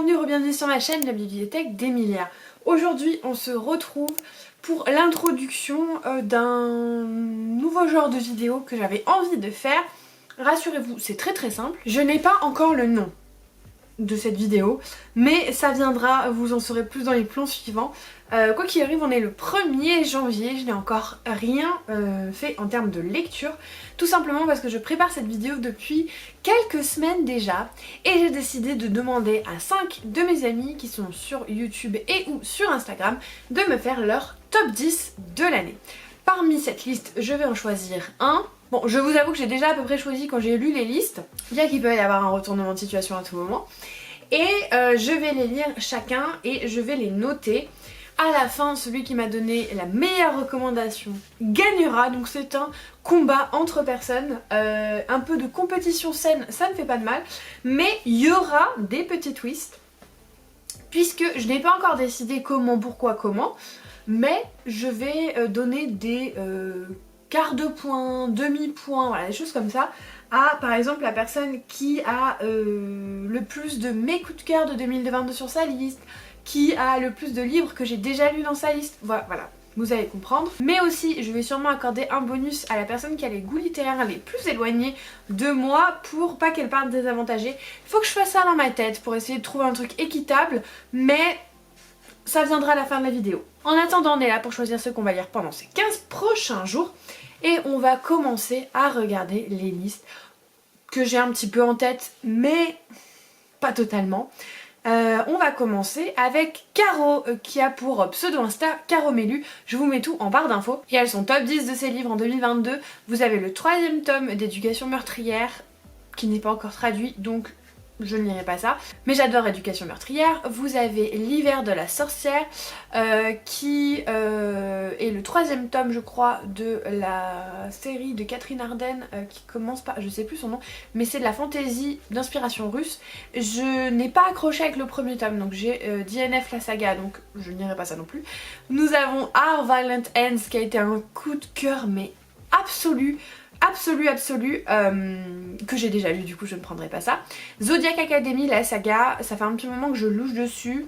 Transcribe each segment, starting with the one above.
bienvenue sur ma chaîne, la bibliothèque d'Emilia. Aujourd'hui, on se retrouve pour l'introduction d'un nouveau genre de vidéo que j'avais envie de faire. Rassurez-vous, c'est très simple. Je n'ai pas encore le nom de cette vidéo, mais ça viendra, vous en saurez plus dans les plans suivants. Quoi qu'il arrive, on est le 1er janvier, je n'ai encore rien fait en termes de lecture, tout simplement parce que je prépare cette vidéo depuis quelques semaines déjà, et j'ai décidé de demander à 5 de mes amis qui sont sur YouTube et ou sur Instagram de me faire leur top 10 de l'année. Parmi cette liste, je vais en choisir un. Bon, je vous avoue que j'ai déjà à peu près choisi quand j'ai lu les listes, bien qu'il peut y avoir un retournement de situation à tout moment. Et je vais les lire chacun et je vais les noter. À la fin, celui qui m'a donné la meilleure recommandation gagnera. Donc c'est un combat entre personnes, un peu de compétition saine, ça ne fait pas de mal. Mais il y aura des petits twists, puisque je n'ai pas encore décidé comment, pourquoi, comment. Mais je vais donner des quarts de point, demi-point, voilà, des choses comme ça, à par exemple la personne qui a le plus de mes coups de cœur de 2022 sur sa liste, qui a le plus de livres que j'ai déjà lus dans sa liste, voilà, vous allez comprendre. Mais aussi, je vais sûrement accorder un bonus à la personne qui a les goûts littéraires les plus éloignés de moi pour pas qu'elle parte désavantagée. Il faut que je fasse ça dans ma tête pour essayer de trouver un truc équitable, mais ça viendra à la fin de la vidéo. En attendant, on est là pour choisir ce qu'on va lire pendant ces 15 prochains jours et on va commencer à regarder les listes que j'ai un petit peu en tête, mais pas totalement. On va commencer avec Caro qui a pour pseudo Insta Caromelu. Je vous mets tout en barre d'infos. Et elle son top 10 de ses livres en 2022. Vous avez le 3e tome d'Éducation meurtrière qui n'est pas encore traduit, donc je ne lirai pas ça, mais j'adore Éducation meurtrière. Vous avez L'hiver de la sorcière qui est le 3e tome je crois de la série de Catherine Arden qui commence par, je sais plus son nom, mais c'est de la fantasy d'inspiration russe. Je n'ai pas accroché avec le 1er tome, donc j'ai DNF la saga, donc je ne lirai pas ça non plus. Nous avons Our Violent Ends qui a été un coup de cœur mais absolu, que j'ai déjà lu, du coup je ne prendrai pas ça. Zodiac Academy, la saga, ça fait un petit moment que je louche dessus.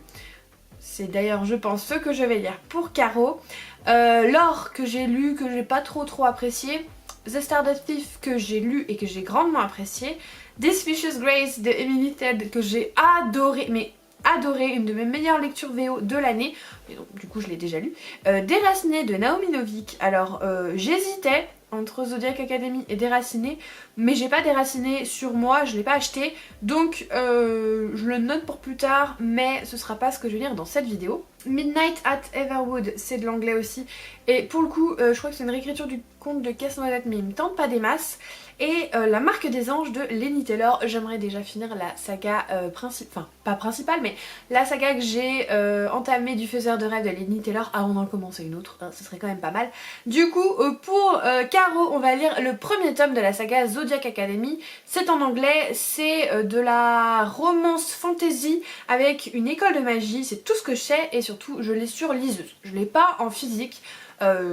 C'est d'ailleurs je pense ce que je vais lire pour Caro. L'or que j'ai lu, que j'ai pas trop apprécié. The Stardust Thief que j'ai lu et que j'ai grandement apprécié. This Vicious Grace de Emily Ted que j'ai adoré, mais adoré, une de mes meilleures lectures VO de l'année, et donc du coup je l'ai déjà lu. Déraciné de Naomi Novik, alors j'hésitais entre Zodiac Academy et Déraciné, mais j'ai pas Déraciné sur moi, je l'ai pas acheté, donc je le note pour plus tard, mais ce sera pas ce que je vais lire dans cette vidéo. Midnight at Everwood, c'est de l'anglais aussi, et pour le coup je crois que c'est une réécriture du conte de Casse-Noisette, mais il me tente pas des masses. Et La marque des anges de Lenny Taylor, j'aimerais déjà finir la saga principale, enfin pas principale, mais la saga que j'ai entamée du faiseur de rêve de Lenny Taylor avant d'en commencer une autre, ce serait quand même pas mal. Du coup pour Caro, on va lire le 1er tome de la saga Zodiac Academy. C'est en anglais, c'est de la romance fantasy avec une école de magie, c'est tout ce que je sais, et surtout je l'ai sur liseuse, je l'ai pas en physique.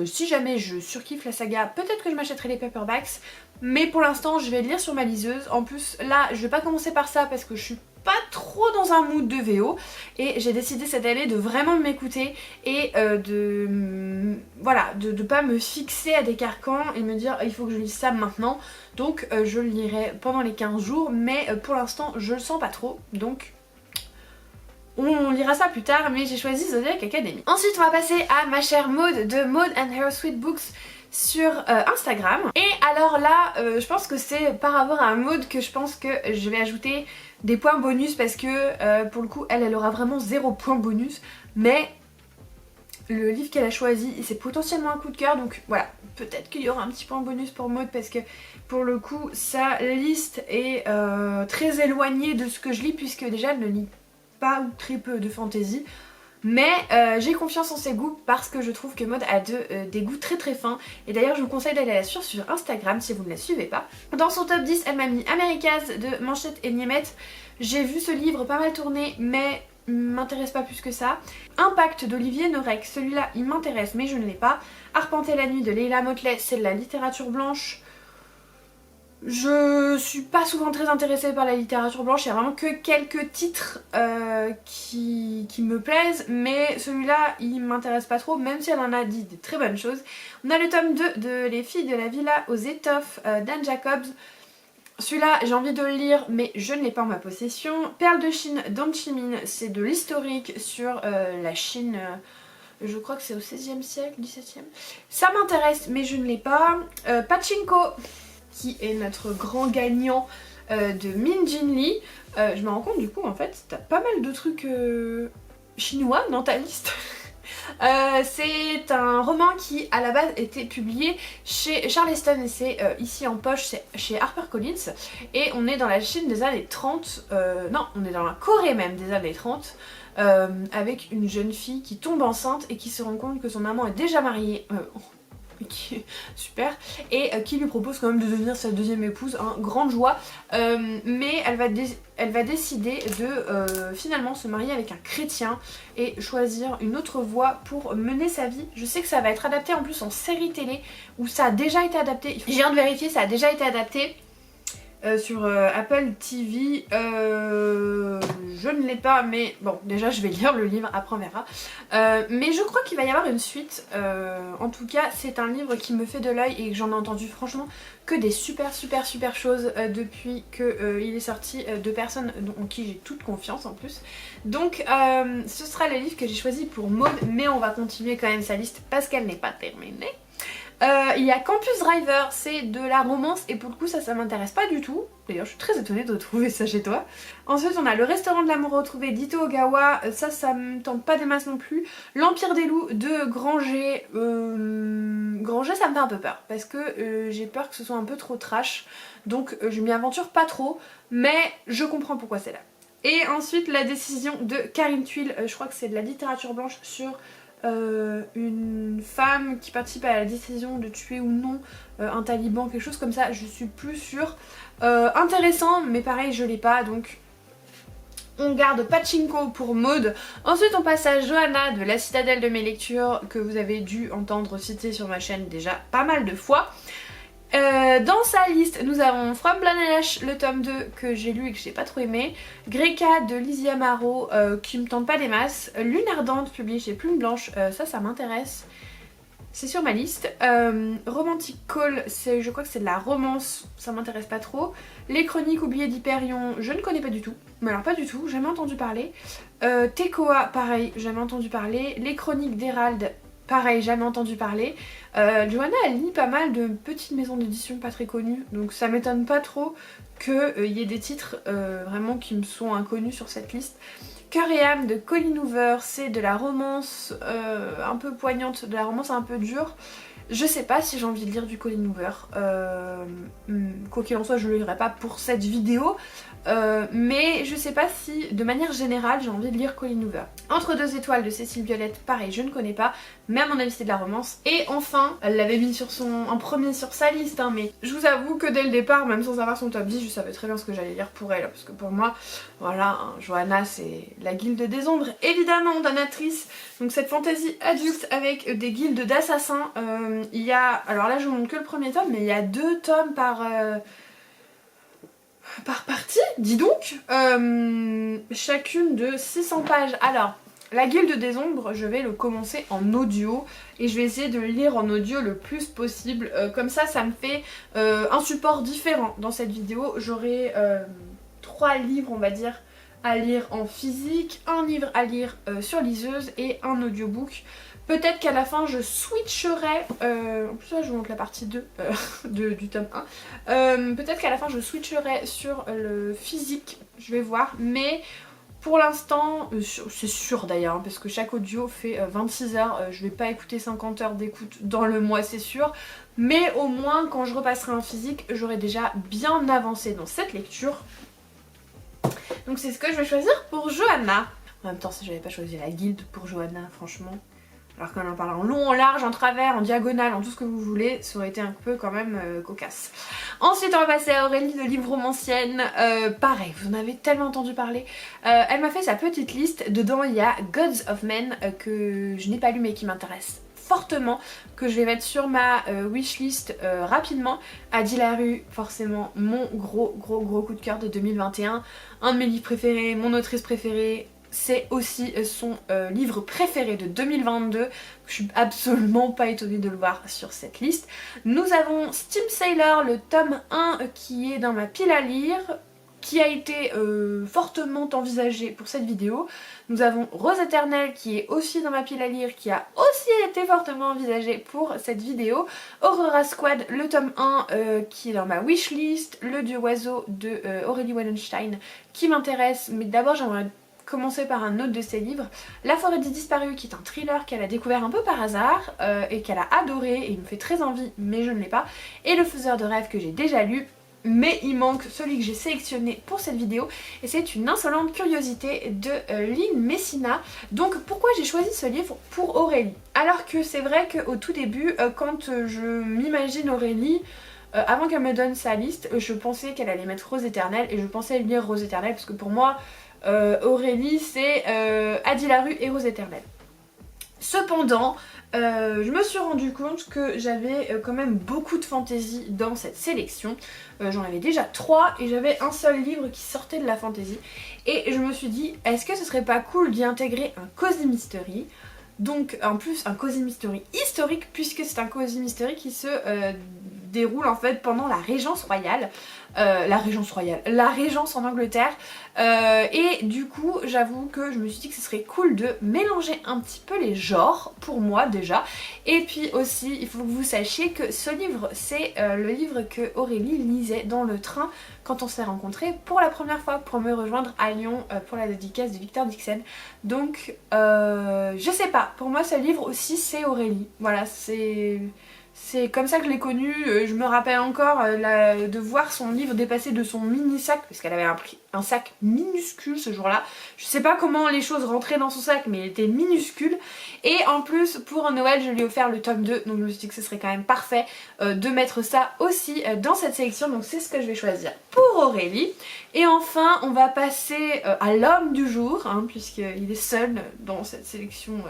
Si jamais je surkiffe la saga, peut-être que je m'achèterai les paperbacks, mais pour l'instant je vais le lire sur ma liseuse. En plus là je vais pas commencer par ça parce que je suis pas trop dans un mood de VO, et j'ai décidé cette année de vraiment m'écouter et de pas me fixer à des carcans et me dire il faut que je lise ça maintenant. Donc je le lirai pendant les 15 jours, mais pour l'instant je le sens pas trop, donc on lira ça plus tard, mais j'ai choisi Zodiac Academy. Ensuite on va passer à ma chère Maud de Maud and Her Sweet Books sur Instagram. Et alors là je pense que c'est par rapport à Maud que je pense que je vais ajouter des points bonus, parce que pour le coup elle aura vraiment 0 point bonus, mais le livre qu'elle a choisi c'est potentiellement un coup de cœur, donc voilà, peut-être qu'il y aura un petit point bonus pour Maud, parce que pour le coup sa liste est très éloignée de ce que je lis, puisque déjà elle ne lit pas ou très peu de fantasy. Mais j'ai confiance en ses goûts, parce que je trouve que Maud a des goûts très fins. Et d'ailleurs je vous conseille d'aller la suivre sur Instagram si vous ne la suivez pas. Dans son top 10 elle m'a mis Americas de Manchette et Niemet. J'ai vu ce livre pas mal tourner, mais m'intéresse pas plus que ça. Impact d'Olivier Norek, celui-là il m'intéresse mais je ne l'ai pas. Arpenter la nuit de Leila Motley, c'est de la littérature blanche. Je suis pas souvent très intéressée par la littérature blanche, il y a vraiment que quelques titres qui me plaisent, mais celui-là il m'intéresse pas trop, même si elle en a dit des très bonnes choses. On a le tome 2 de Les filles de la villa aux étoffes d'Anne Jacobs. Celui-là j'ai envie de le lire mais je ne l'ai pas en ma possession. Perles de Chine d'Ang Chi-min, c'est de l'historique sur la Chine, je crois que c'est au 16e siècle, 17e. Ça m'intéresse mais je ne l'ai pas. Pachinko, qui est notre grand gagnant de Min Jin Lee. Je me rends compte du coup en fait t'as pas mal de trucs chinois dans ta liste. C'est un roman qui à la base était publié chez Charleston et c'est ici en poche, c'est chez HarperCollins, et on est dans la Chine des années 30, non on est dans la Corée même des années 30, avec une jeune fille qui tombe enceinte et qui se rend compte que son amant est déjà marié, qui est super, et qui lui propose quand même de devenir sa deuxième épouse, hein, grande joie, mais elle va décider de finalement se marier avec un chrétien et choisir une autre voie pour mener sa vie. Je sais que ça va être adapté en plus en série télé, où ça a déjà été adapté, je viens de vérifier, ça a déjà été adapté sur Apple TV, je ne l'ai pas, mais bon déjà je vais lire le livre, après on verra. Mais je crois qu'il va y avoir une suite, en tout cas c'est un livre qui me fait de l'œil et que j'en ai entendu franchement que des super choses depuis qu'il est sorti, de personnes en qui j'ai toute confiance en plus. Donc ce sera le livre que j'ai choisi pour Maud, mais on va continuer quand même sa liste parce qu'elle n'est pas terminée. Il y a Campus Driver, c'est de la romance et pour le coup ça m'intéresse pas du tout. D'ailleurs je suis très étonnée de trouver ça chez toi. Ensuite on a Le Restaurant de l'amour retrouvé d'Ito Ogawa, ça me tente pas des masses non plus. L'Empire des loups de Granger, Granger ça me fait un peu peur parce que j'ai peur que ce soit un peu trop trash, donc je m'y aventure pas trop, mais je comprends pourquoi c'est là. Et ensuite La décision de Karine Thuil, je crois que c'est de la littérature blanche sur une femme qui participe à la décision de tuer ou non un taliban, quelque chose comme ça, je suis plus sûre. Intéressant, mais pareil je l'ai pas, donc on garde Pachinko pour Maud. Ensuite on passe à Johanna de La Citadelle de mes lectures, que vous avez dû entendre citer sur ma chaîne déjà pas mal de fois. Dans sa liste, nous avons From Blanesh, le tome 2 que j'ai lu et que j'ai pas trop aimé. Greca de Lizzie Amaro, qui me tente pas des masses. Lune ardente, publié chez Plume Blanche, ça m'intéresse. C'est sur ma liste. Romantic Call, je crois que c'est de la romance, ça m'intéresse pas trop. Les Chroniques oubliées d'Hyperion, je ne connais pas du tout. Mais alors pas du tout, jamais entendu parler. Tekoa, pareil, jamais entendu parler. Les Chroniques d'Hérald, pareil, jamais entendu parler. Johanna elle lit pas mal de petites maisons d'édition pas très connues, donc ça m'étonne pas trop qu'il y ait des titres vraiment qui me sont inconnus sur cette liste. Cœur et âme de Colleen Hoover, c'est de la romance un peu poignante, de la romance un peu dure. Je sais pas si j'ai envie de lire du Colleen Hoover, quoi qu'il en soit je le lirai pas pour cette vidéo, mais je sais pas si de manière générale j'ai envie de lire Colleen Hoover. Entre deux étoiles de Cécile Violette, pareil je ne connais pas, mais à mon avis c'est de la romance. Et enfin, elle l'avait mis en premier sur sa liste, hein, mais je vous avoue que dès le départ, même sans avoir son top 10, je savais très bien ce que j'allais lire pour elle, parce que pour moi, voilà, hein, Johanna c'est la guilde des ombres, évidemment, d'Anatrice, donc cette fantaisie adulte avec des guildes d'assassins. Il y a, alors là je vous montre que le premier tome, mais il y a 2 tomes par partie, dis donc, chacune de 600 pages. Alors, la guilde des ombres, je vais le commencer en audio et je vais essayer de le lire en audio le plus possible, comme ça me fait un support différent dans cette vidéo. J'aurai 3 livres on va dire à lire en physique, un livre à lire sur liseuse et un audiobook. Peut-être qu'à la fin je switcherai, en plus là je vous montre la partie 2 du tome 1, peut-être qu'à la fin je switcherai sur le physique, je vais voir, mais pour l'instant, c'est sûr d'ailleurs, hein, parce que chaque audio fait 26 heures, je vais pas écouter 50 heures d'écoute dans le mois c'est sûr, mais au moins quand je repasserai en physique, j'aurai déjà bien avancé dans cette lecture. Donc c'est ce que je vais choisir pour Johanna. En même temps si j'avais pas choisi la guilde pour Johanna, franchement, alors qu'on en parle en long, en large, en travers, en diagonale, en tout ce que vous voulez, ça aurait été un peu quand même cocasse. Ensuite on va passer à Aurélie de Livre Romancienne, pareil, vous en avez tellement entendu parler. Elle m'a fait sa petite liste, dedans il y a Gods of Men que je n'ai pas lu mais qui m'intéresse fortement, que je vais mettre sur ma wishlist rapidement. Adi Larue, forcément mon gros coup de cœur de 2021, un de mes livres préférés, mon autrice préférée. C'est aussi son livre préféré de 2022. Je suis absolument pas étonnée de le voir sur cette liste. Nous avons Steam Sailor, le tome 1 qui est dans ma pile à lire, qui a été fortement envisagé pour cette vidéo. Nous avons Rose Éternelle qui est aussi dans ma pile à lire, qui a aussi été fortement envisagé pour cette vidéo. Aurora Squad, le tome 1 qui est dans ma wishlist. Le Dieu Oiseau de Aurélie Wallenstein qui m'intéresse, mais d'abord j'aimerais commencer par un autre de ses livres. La Forêt des Disparus qui est un thriller qu'elle a découvert un peu par hasard et qu'elle a adoré et il me fait très envie mais je ne l'ai pas. Et Le Faiseur de Rêves que j'ai déjà lu. Mais il manque celui que j'ai sélectionné pour cette vidéo et c'est Une insolente curiosité de Lynn Messina. Donc pourquoi j'ai choisi ce livre pour Aurélie? Alors que c'est vrai qu'au tout début, quand je m'imagine Aurélie, avant qu'elle me donne sa liste, je pensais qu'elle allait mettre Rose Éternelle et je pensais lire Rose Éternelle parce que pour moi, Aurélie c'est Adi Larue et Rose Éternelle. Cependant, je me suis rendu compte que j'avais quand même beaucoup de fantaisie dans cette sélection. J'en avais déjà 3 et j'avais un seul livre qui sortait de la fantaisie. Et je me suis dit, est-ce que ce serait pas cool d'y intégrer un cozy mystery? Donc en plus un cozy mystery historique puisque c'est un cozy mystery qui se déroule en fait pendant la Régence royale. La Régence en Angleterre. Et du coup j'avoue que je me suis dit que ce serait cool de mélanger un petit peu les genres pour moi déjà. Et puis aussi il faut que vous sachiez que ce livre c'est le livre que Aurélie lisait dans le train quand on s'est rencontrés pour la première fois pour me rejoindre à Lyon pour la dédicace de Victor Dixon. Donc je sais pas, pour moi ce livre aussi c'est Aurélie. Voilà, c'est comme ça que je l'ai connue. Je me rappelle encore de voir son livre dépasser de son mini sac, parce qu'elle avait un sac minuscule ce jour-là. Je sais pas comment les choses rentraient dans son sac, mais il était minuscule. Et en plus, pour Noël, je lui ai offert le tome 2, donc je me suis dit que ce serait quand même parfait de mettre ça aussi dans cette sélection. Donc c'est ce que je vais choisir pour Aurélie. Et enfin, on va passer à l'homme du jour, hein, puisqu'il est seul dans cette sélection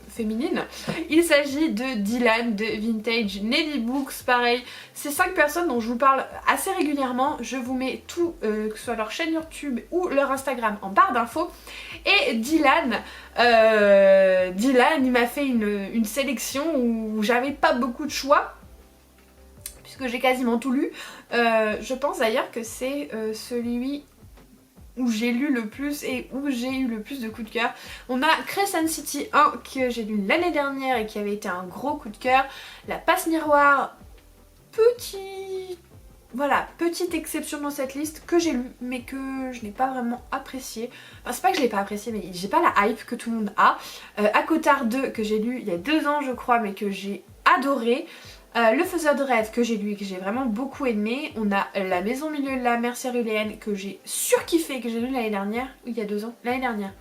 féminine. Il s'agit de Dylan de Vintage Nelly Books. Pareil, c'est 5 personnes dont je vous parle assez régulièrement. Je vous mets tout, que ce soit leur chaîne YouTube ou leur Instagram en barre d'infos. Et Dylan, il m'a fait une sélection où j'avais pas beaucoup de choix puisque j'ai quasiment tout lu. Je pense d'ailleurs que c'est celui où j'ai lu le plus et où j'ai eu le plus de coups de cœur. On a Crescent City 1 que j'ai lu l'année dernière et qui avait été un gros coup de cœur. La Passe Miroir, petite exception dans cette liste que j'ai lu mais que je n'ai pas vraiment apprécié. Enfin c'est pas que je l'ai pas apprécié mais j'ai pas la hype que tout le monde a. Akotard 2 que j'ai lu il y a 2 ans je crois mais que j'ai adoré. Le Faiseur de Rêve que j'ai lu et que j'ai vraiment beaucoup aimé. On a La Maison au milieu de la mer Céruléenne que j'ai surkiffé, que j'ai lu l'année dernière. Ou il y a 2 ans? L'année dernière.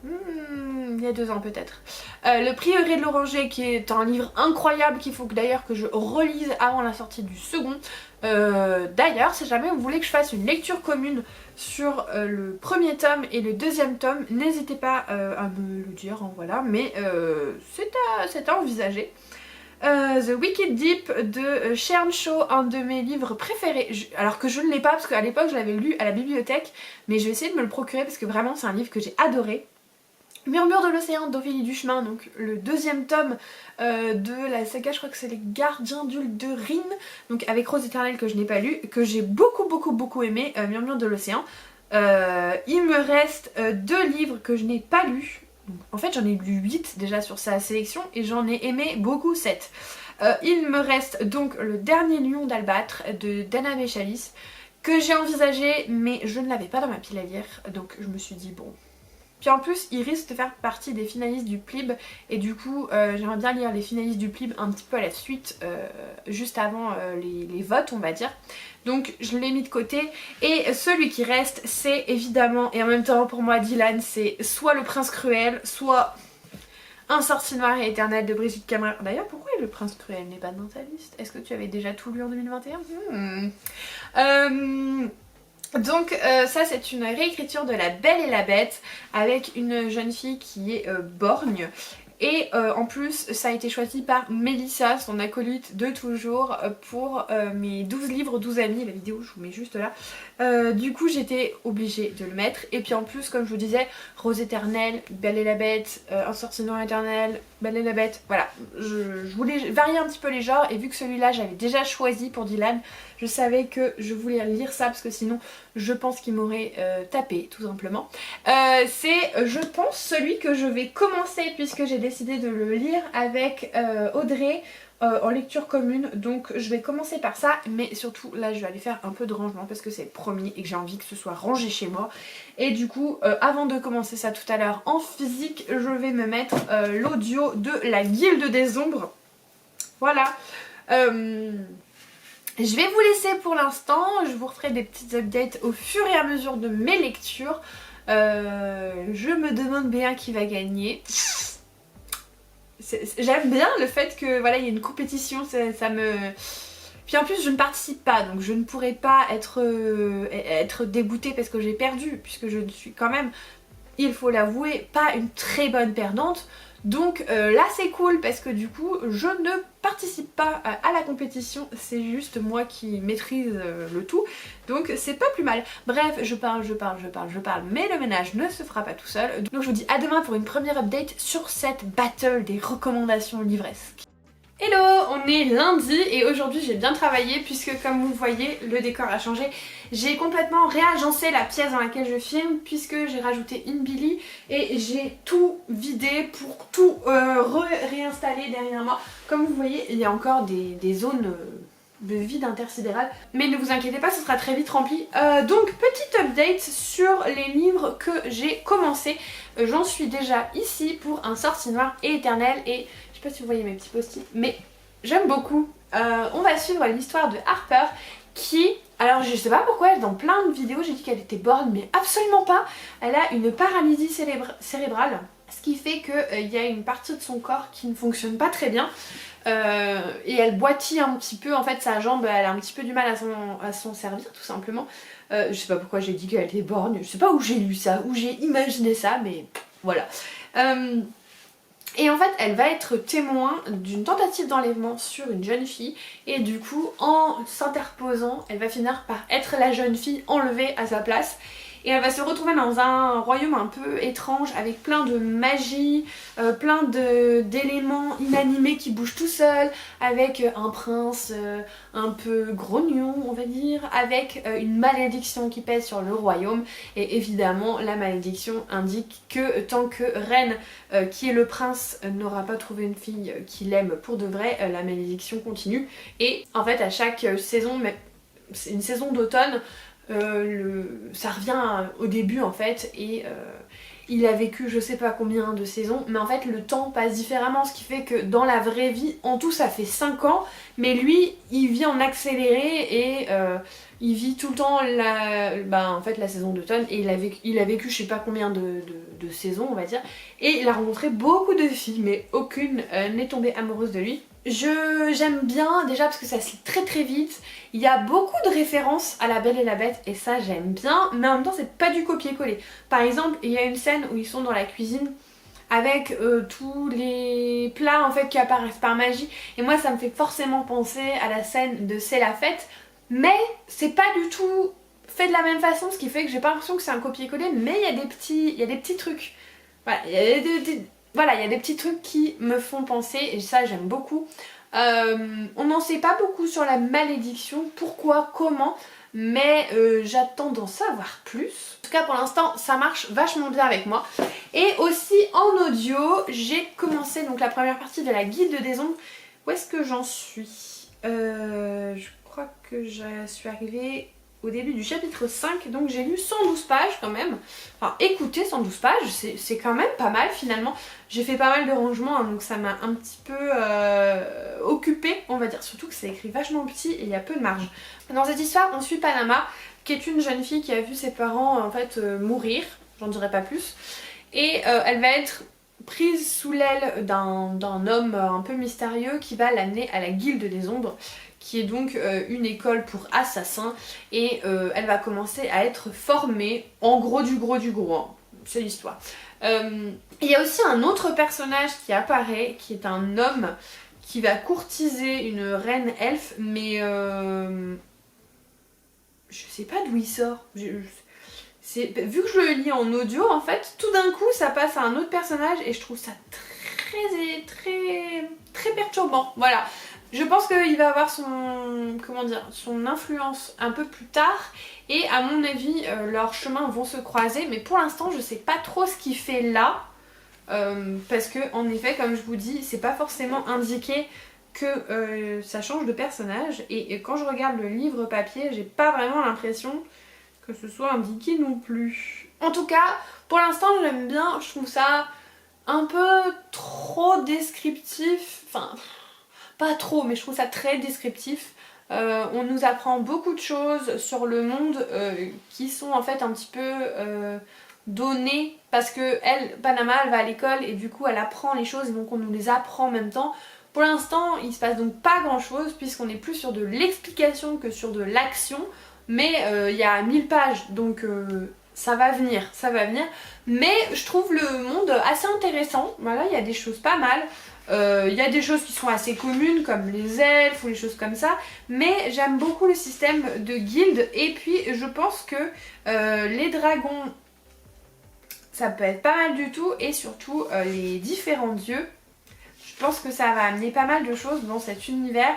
Il y a 2 ans peut-être. Le Prieuré de l'Oranger qui est un livre incroyable qu'il faut d'ailleurs que je relise avant la sortie du second. D'ailleurs si jamais vous voulez que je fasse une lecture commune sur le premier tome et le deuxième tome, n'hésitez pas à me le dire, hein, voilà, mais c'est à envisager. The Wicked Deep de Sharon Shaw, un de mes livres préférés, alors que je ne l'ai pas parce qu'à l'époque je l'avais lu à la bibliothèque, mais je vais essayer de me le procurer parce que vraiment c'est un livre que j'ai adoré. Murmure de l'océan d'Ophélie Duchemin, donc le deuxième tome de la saga, je crois que c'est Les Gardiens de Rin, donc avec Rose Éternelle que je n'ai pas lu, que j'ai beaucoup aimé, Murmure de l'océan. Il me reste 2 livres que je n'ai pas lus. En fait j'en ai lu 8 déjà sur sa sélection et j'en ai aimé beaucoup 7. Il me reste donc Le Dernier Lion d'Albâtre de Dana Béchalis que j'ai envisagé mais je ne l'avais pas dans ma pile à lire, donc je me suis dit bon. Puis en plus il risque de faire partie des finalistes du PLIB et du coup j'aimerais bien lire les finalistes du PLIB un petit peu à la suite, juste avant les votes on va dire. Donc je l'ai mis de côté et celui qui reste c'est évidemment, et en même temps pour moi Dylan, c'est soit Le Prince Cruel, soit Un sorcier noir et éternel de Brigitte Cameron. D'ailleurs pourquoi Le Prince Cruel n'est pas dans ta liste? Est-ce que tu avais déjà tout lu en 2021? Donc ça c'est une réécriture de La Belle et la Bête avec une jeune fille qui est borgne Et en plus ça a été choisi par Mélissa, son acolyte de toujours, pour mes 12 livres 12 amis, la vidéo je vous mets juste là. Du coup j'étais obligée de le mettre. Et puis en plus comme je vous disais, Rose éternelle, Belle et la Bête, Un sorcier noir éternel, Belle et la Bête, voilà. Je voulais varier un petit peu les genres et vu que celui-là j'avais déjà choisi pour Dylan, je savais que je voulais lire ça parce que sinon je pense qu'il m'aurait tapé tout simplement. C'est je pense celui que je vais commencer puisque j'ai décidé de le lire avec Audrey en lecture commune, donc je vais commencer par ça, mais surtout là je vais aller faire un peu de rangement parce que c'est le premier et que j'ai envie que ce soit rangé chez moi. Et du coup avant de commencer ça tout à l'heure en physique, je vais me mettre l'audio de la Guilde des Ombres. Voilà. Je vais vous laisser pour l'instant, je vous referai des petites updates au fur et à mesure de mes lectures. Je me demande bien qui va gagner. J'aime bien le fait que voilà, il y a une compétition, ça me... Puis en plus je ne participe pas, donc je ne pourrais pas être dégoûtée parce que j'ai perdu, puisque je ne suis quand même, il faut l'avouer, pas une très bonne perdante. Donc là c'est cool parce que du coup je ne participe pas à la compétition, c'est juste moi qui maîtrise le tout, donc c'est pas plus mal. Bref, je parle, mais le ménage ne se fera pas tout seul. Donc je vous dis à demain pour une première update sur cette battle des recommandations livresques. Hello, on est lundi et aujourd'hui j'ai bien travaillé puisque comme vous le voyez le décor a changé. J'ai complètement réagencé la pièce dans laquelle je filme puisque j'ai rajouté une Billy et j'ai tout vidé pour tout réinstaller derrière moi. Comme vous voyez il y a encore des zones de vide intersidéral, mais ne vous inquiétez pas, ce sera très vite rempli. Donc petite update sur les livres que j'ai commencé. J'en suis déjà ici pour Un sorcier noir et éternel et je sais pas si vous voyez mes petits post-it, mais j'aime beaucoup. On va suivre l'histoire de Harper qui, alors je sais pas pourquoi, dans plein de vidéos j'ai dit qu'elle était born, mais absolument pas. Elle a une paralysie cérébrale, ce qui fait qu'il y a une partie de son corps qui ne fonctionne pas très bien. Et elle boitille un petit peu, en fait sa jambe elle a un petit peu du mal à s'en servir tout simplement. Je sais pas pourquoi j'ai dit qu'elle était born, je sais pas où j'ai lu ça, où j'ai imaginé ça, mais voilà. Et en fait elle va être témoin d'une tentative d'enlèvement sur une jeune fille et du coup en s'interposant elle va finir par être la jeune fille enlevée à sa place. Et elle va se retrouver dans un royaume un peu étrange avec plein de magie, plein d'éléments inanimés qui bougent tout seuls, avec un prince un peu grognon on va dire, avec une malédiction qui pèse sur le royaume. Et évidemment la malédiction indique que tant que Reine, qui est le prince, n'aura pas trouvé une fille qui l'aime pour de vrai, la malédiction continue. Et en fait à chaque saison, mais c'est une saison d'automne, ça revient au début en fait et il a vécu je sais pas combien de saisons, mais en fait le temps passe différemment, ce qui fait que dans la vraie vie en tout ça fait 5 ans, mais lui il vit en accéléré et il vit tout le temps en fait, la saison d'automne et il a vécu je sais pas combien de saisons on va dire, et il a rencontré beaucoup de filles mais aucune n'est tombée amoureuse de lui. J'aime bien déjà parce que ça se lit très très vite, il y a beaucoup de références à La Belle et la Bête et ça j'aime bien, mais en même temps c'est pas du copier-coller. Par exemple il y a une scène où ils sont dans la cuisine avec tous les plats en fait qui apparaissent par magie et moi ça me fait forcément penser à la scène de C'est la fête, mais c'est pas du tout fait de la même façon, ce qui fait que j'ai pas l'impression que c'est un copier-coller, mais il y a des petits trucs. Voilà, il y a des petits trucs qui me font penser et ça j'aime beaucoup. On n'en sait pas beaucoup sur la malédiction, pourquoi, comment, mais j'attends d'en savoir plus. En tout cas pour l'instant ça marche vachement bien avec moi. Et aussi en audio, j'ai commencé donc la première partie de la Guilde des Ombres. Où est-ce que j'en suis? Je crois que je suis arrivée au début du chapitre 5, donc j'ai lu 112 pages quand même. Enfin écoutez, 112 pages, c'est quand même pas mal finalement. J'ai fait pas mal de rangements, hein, donc ça m'a un petit peu occupée, on va dire. Surtout que c'est écrit vachement petit et il y a peu de marge. Dans cette histoire, on suit Panama, qui est une jeune fille qui a vu ses parents en fait mourir, j'en dirai pas plus. Et elle va être prise sous l'aile d'un homme un peu mystérieux qui va l'amener à la Guilde des Ombres, qui est donc une école pour assassins, et elle va commencer à être formée, en gros du gros, hein. c'est l'histoire. Il y a aussi un autre personnage qui apparaît, qui est un homme qui va courtiser une reine elfe, mais je sais pas d'où il sort. Vu que je le lis en audio, en fait, tout d'un coup ça passe à un autre personnage et je trouve ça très perturbant. Voilà. Je pense qu'il va avoir son influence un peu plus tard et à mon avis leurs chemins vont se croiser, mais pour l'instant je sais pas trop ce qu'il fait là parce que en effet comme je vous dis c'est pas forcément indiqué que ça change de personnage et quand je regarde le livre papier j'ai pas vraiment l'impression que ce soit indiqué non plus. En tout cas pour l'instant j'aime bien, je trouve ça un peu trop descriptif, enfin pas trop mais je trouve ça très descriptif. On nous apprend beaucoup de choses sur le monde qui sont en fait un petit peu données parce que Panama elle va à l'école et du coup elle apprend les choses et donc on nous les apprend en même temps. Pour l'instant il se passe donc pas grand chose puisqu'on est plus sur de l'explication que sur de l'action, mais il y a 1000 pages donc ça va venir, mais je trouve le monde assez intéressant. Voilà, il y a des choses pas mal. Il y a des choses qui sont assez communes comme les elfes ou les choses comme ça, mais j'aime beaucoup le système de guildes et puis je pense que les dragons ça peut être pas mal du tout et surtout les différents dieux. Je pense que ça va amener pas mal de choses dans cet univers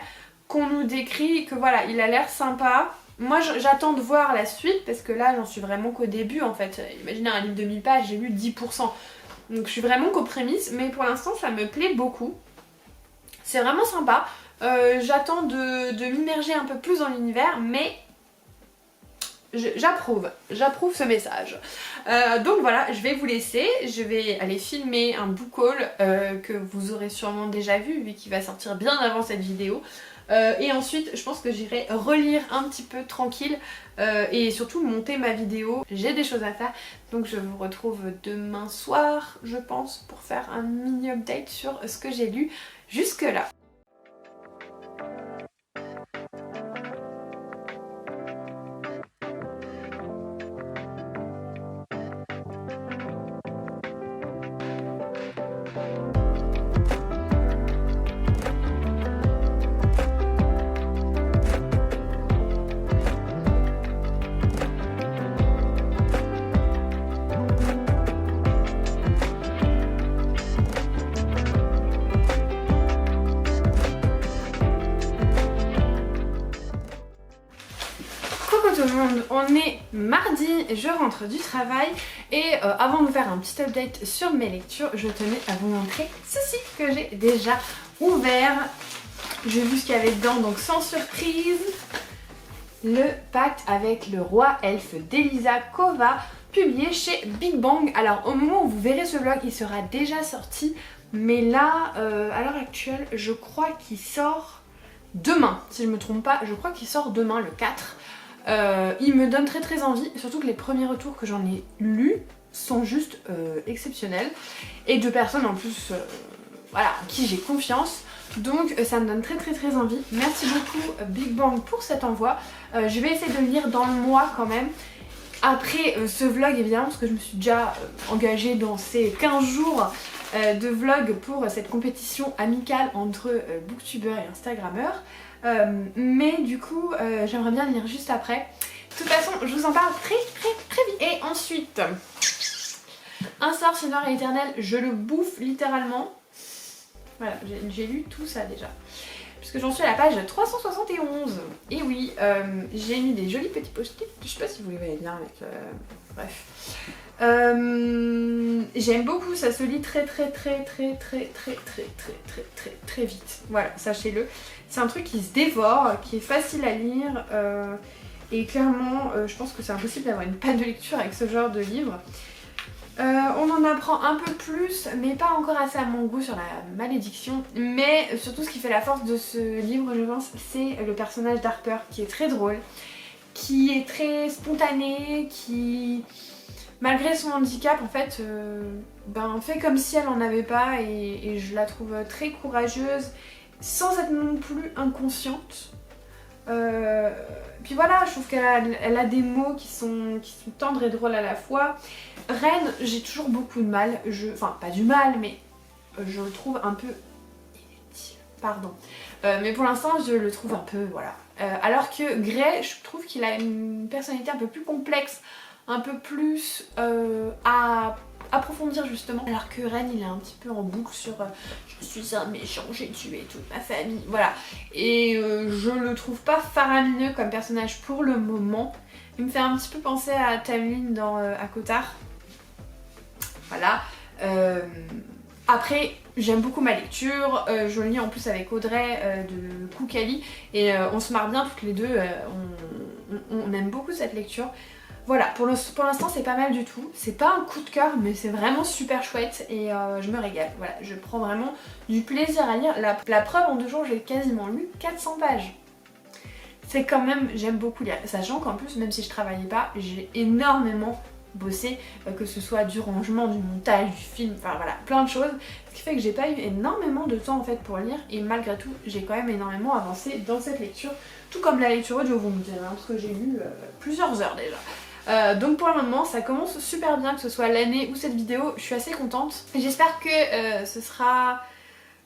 qu'on nous décrit, que voilà il a l'air sympa. Moi j'attends de voir la suite parce que là j'en suis vraiment qu'au début en fait. Imaginez un livre de 1000 pages, j'ai lu 10%. Donc je suis vraiment qu'aux prémices, mais pour l'instant ça me plaît beaucoup. C'est vraiment sympa. J'attends de m'immerger un peu plus dans l'univers, mais j'approuve ce message. Donc voilà, je vais vous laisser. Je vais aller filmer un book haul que vous aurez sûrement déjà vu qu'il va sortir bien avant cette vidéo. Et ensuite je pense que j'irai relire un petit peu tranquille et surtout monter ma vidéo. J'ai des choses à faire donc je vous retrouve demain soir je pense pour faire un mini update sur ce que j'ai lu jusque là. Tout le monde, on est mardi, je rentre du travail et avant de faire un petit update sur mes lectures, je tenais à vous montrer ceci que j'ai déjà ouvert. J'ai vu ce qu'il y avait dedans, donc sans surprise, le pacte avec le roi elfe d'Elisa Kova, publié chez Big Bang. Alors au moment où vous verrez ce vlog, il sera déjà sorti, mais là, à l'heure actuelle, je crois qu'il sort demain, si je me trompe pas, je crois qu'il sort demain le 4. Il me donne très envie, surtout que les premiers retours que j'en ai lus sont juste exceptionnels et de personnes en plus voilà, en qui j'ai confiance, donc ça me donne très envie. Merci beaucoup Big Bang pour cet envoi. Je vais essayer de le lire dans le mois quand même après ce vlog évidemment parce que je me suis déjà engagée dans ces 15 jours de vlog pour cette compétition amicale entre booktubeurs et instagrammeurs. Mais du coup j'aimerais bien lire juste après. De toute façon je vous en parle très vite. Et ensuite Un sort si noir et éternel, je le bouffe littéralement. Voilà, j'ai lu tout ça déjà puisque j'en suis à la page 371. Et oui, j'ai mis des jolis petits post-it, je sais pas si vous les voyez bien avec bref. J'aime beaucoup, ça se lit très vite. Voilà, sachez-le. C'est un truc qui se dévore, qui est facile à lire et clairement je pense que c'est impossible d'avoir une panne de lecture avec ce genre de livre. On en apprend un peu plus, mais pas encore assez à mon goût sur la malédiction. Mais surtout ce qui fait la force de ce livre, je pense, c'est le personnage d'Harper qui est très drôle, qui est très spontané, qui, malgré son handicap, en fait, fait comme si elle en avait pas et je la trouve très courageuse, sans être non plus inconsciente. Puis voilà, je trouve qu'elle a des mots qui sont tendres et drôles à la fois. Ren, j'ai toujours beaucoup de mal, enfin pas du mal, mais je le trouve un peu inutile, pardon. Mais pour l'instant je le trouve un peu, voilà. Alors que Grey, je trouve qu'il a une personnalité un peu plus complexe, un peu plus à approfondir justement. Alors que Ren, il est un petit peu en boucle sur je suis un méchant, j'ai tué toute ma famille, voilà. Et je le trouve pas faramineux comme personnage pour le moment. Il me fait un petit peu penser à Tamlin dans ACOTAR. Voilà. Après, j'aime beaucoup ma lecture, je lis en plus avec Audrey de Koukali et on se marre bien toutes les deux, on aime beaucoup cette lecture. Voilà, pour l'instant c'est pas mal du tout, c'est pas un coup de cœur mais c'est vraiment super chouette et je me régale. Voilà, je prends vraiment du plaisir à lire. La preuve, en 2 jours j'ai quasiment lu 400 pages. C'est quand même, j'aime beaucoup lire, sachant qu'en plus même si je travaillais pas, j'ai énormément bossé, que ce soit du rangement, du montage, du film, enfin voilà, plein de choses, ce qui fait que j'ai pas eu énormément de temps en fait pour lire et malgré tout j'ai quand même énormément avancé dans cette lecture, tout comme la lecture audio, vous me direz, hein, parce que j'ai lu plusieurs heures déjà. Donc pour le moment ça commence super bien, que ce soit l'année ou cette vidéo, je suis assez contente. J'espère que ce sera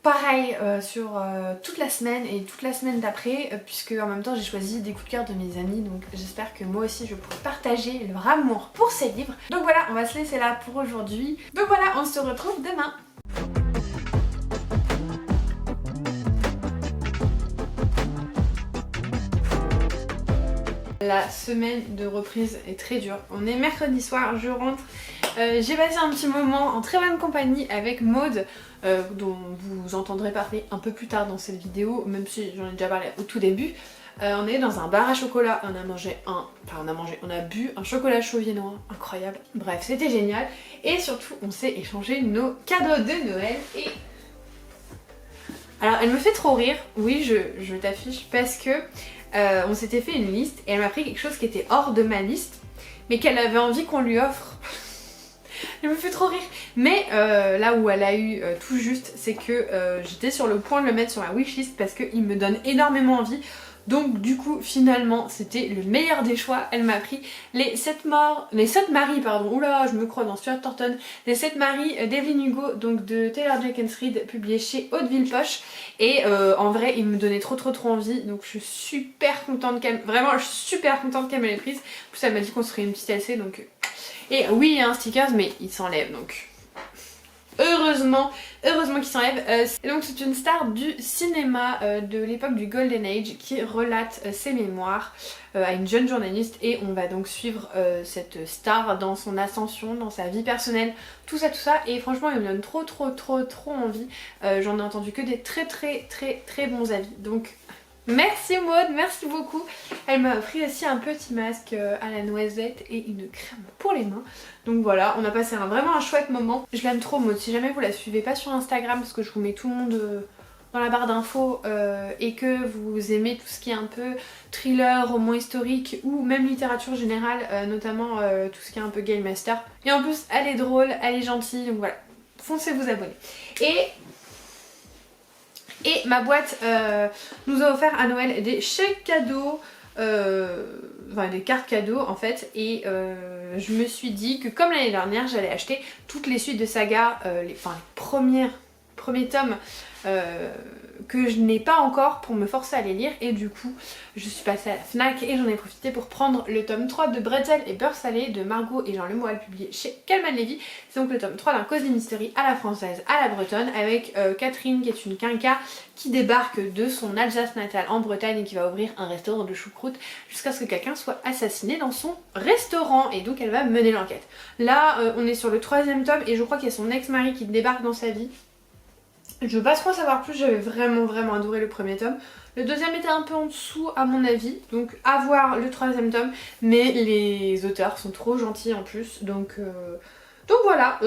pareil sur toute la semaine et toute la semaine d'après, puisque en même temps j'ai choisi des coups de cœur de mes amis, donc j'espère que moi aussi je pourrai partager leur amour pour ces livres. Donc voilà, on va se laisser là pour aujourd'hui. Donc voilà, on se retrouve demain. La semaine de reprise est très dure. On est mercredi soir, je rentre. J'ai passé un petit moment en très bonne compagnie avec Maud, dont vous entendrez parler un peu plus tard dans cette vidéo, même si j'en ai déjà parlé au tout début. On est dans un bar à chocolat, on a bu un chocolat chaud viennois, incroyable. Bref, c'était génial. Et surtout, on s'est échangé nos cadeaux de Noël et... Alors, elle me fait trop rire, oui, je t'affiche, parce que on s'était fait une liste et elle m'a pris quelque chose qui était hors de ma liste, mais qu'elle avait envie qu'on lui offre. Elle me fait trop rire. Mais là où elle a eu tout juste, c'est que j'étais sur le point de le mettre sur ma wishlist parce qu'il me donne énormément envie. Donc du coup finalement c'était le meilleur des choix. Elle m'a pris les 7 maris, pardon, oula je me crois dans Stuart Thornton, les 7 maris d'Evelyn Hugo, donc de Taylor Jenkins Reid, publié chez Hauteville Poche. Et en vrai il me donnait trop envie, donc je suis super contente qu'elle, vraiment je suis super contente qu'elle me l'ait prise. En plus elle m'a dit qu'on serait une petite LC, donc... Et oui il y a un sticker mais il s'enlève, donc... Heureusement qu'il s'enlève. Et donc c'est une star du cinéma de l'époque du Golden Age qui relate ses mémoires à une jeune journaliste, et on va donc suivre cette star dans son ascension, dans sa vie personnelle, tout ça, et franchement il me donne trop envie. J'en ai entendu que des très bons avis, donc merci Maud, merci beaucoup. Elle m'a offert aussi un petit masque à la noisette et une crème pour les mains. Donc voilà, on a passé vraiment un chouette moment. Je l'aime trop Maud, si jamais vous la suivez pas sur Instagram, parce que je vous mets tout le monde dans la barre d'infos, et que vous aimez tout ce qui est un peu thriller, roman historique ou même littérature générale, notamment tout ce qui est un peu Game Master. Et en plus elle est drôle, elle est gentille, donc voilà, foncez vous abonner. Et ma boîte nous a offert à Noël des chèques cadeaux, enfin des cartes cadeaux en fait, et je me suis dit que comme l'année dernière j'allais acheter toutes les suites de saga, les premiers tomes que je n'ai pas encore pour me forcer à les lire, et du coup je suis passée à la FNAC et j'en ai profité pour prendre le tome 3 de Bretzel et Beurre Salé de Margot et Jean Lemoyle, publié chez Calman Levy. C'est donc le tome 3 d'un Cozy Mystery à la française, à la bretonne, avec Catherine qui est une quinca qui débarque de son Alsace natale en Bretagne et qui va ouvrir un restaurant de choucroute jusqu'à ce que quelqu'un soit assassiné dans son restaurant, et donc elle va mener l'enquête. Là on est sur le 3e tome et je crois qu'il y a son ex-mari qui débarque dans sa vie. Je veux pas trop savoir plus, j'avais vraiment adoré le 1er tome. Le 2e était un peu en dessous à mon avis, donc à voir le 3e tome, mais les auteurs sont trop gentils en plus, donc voilà,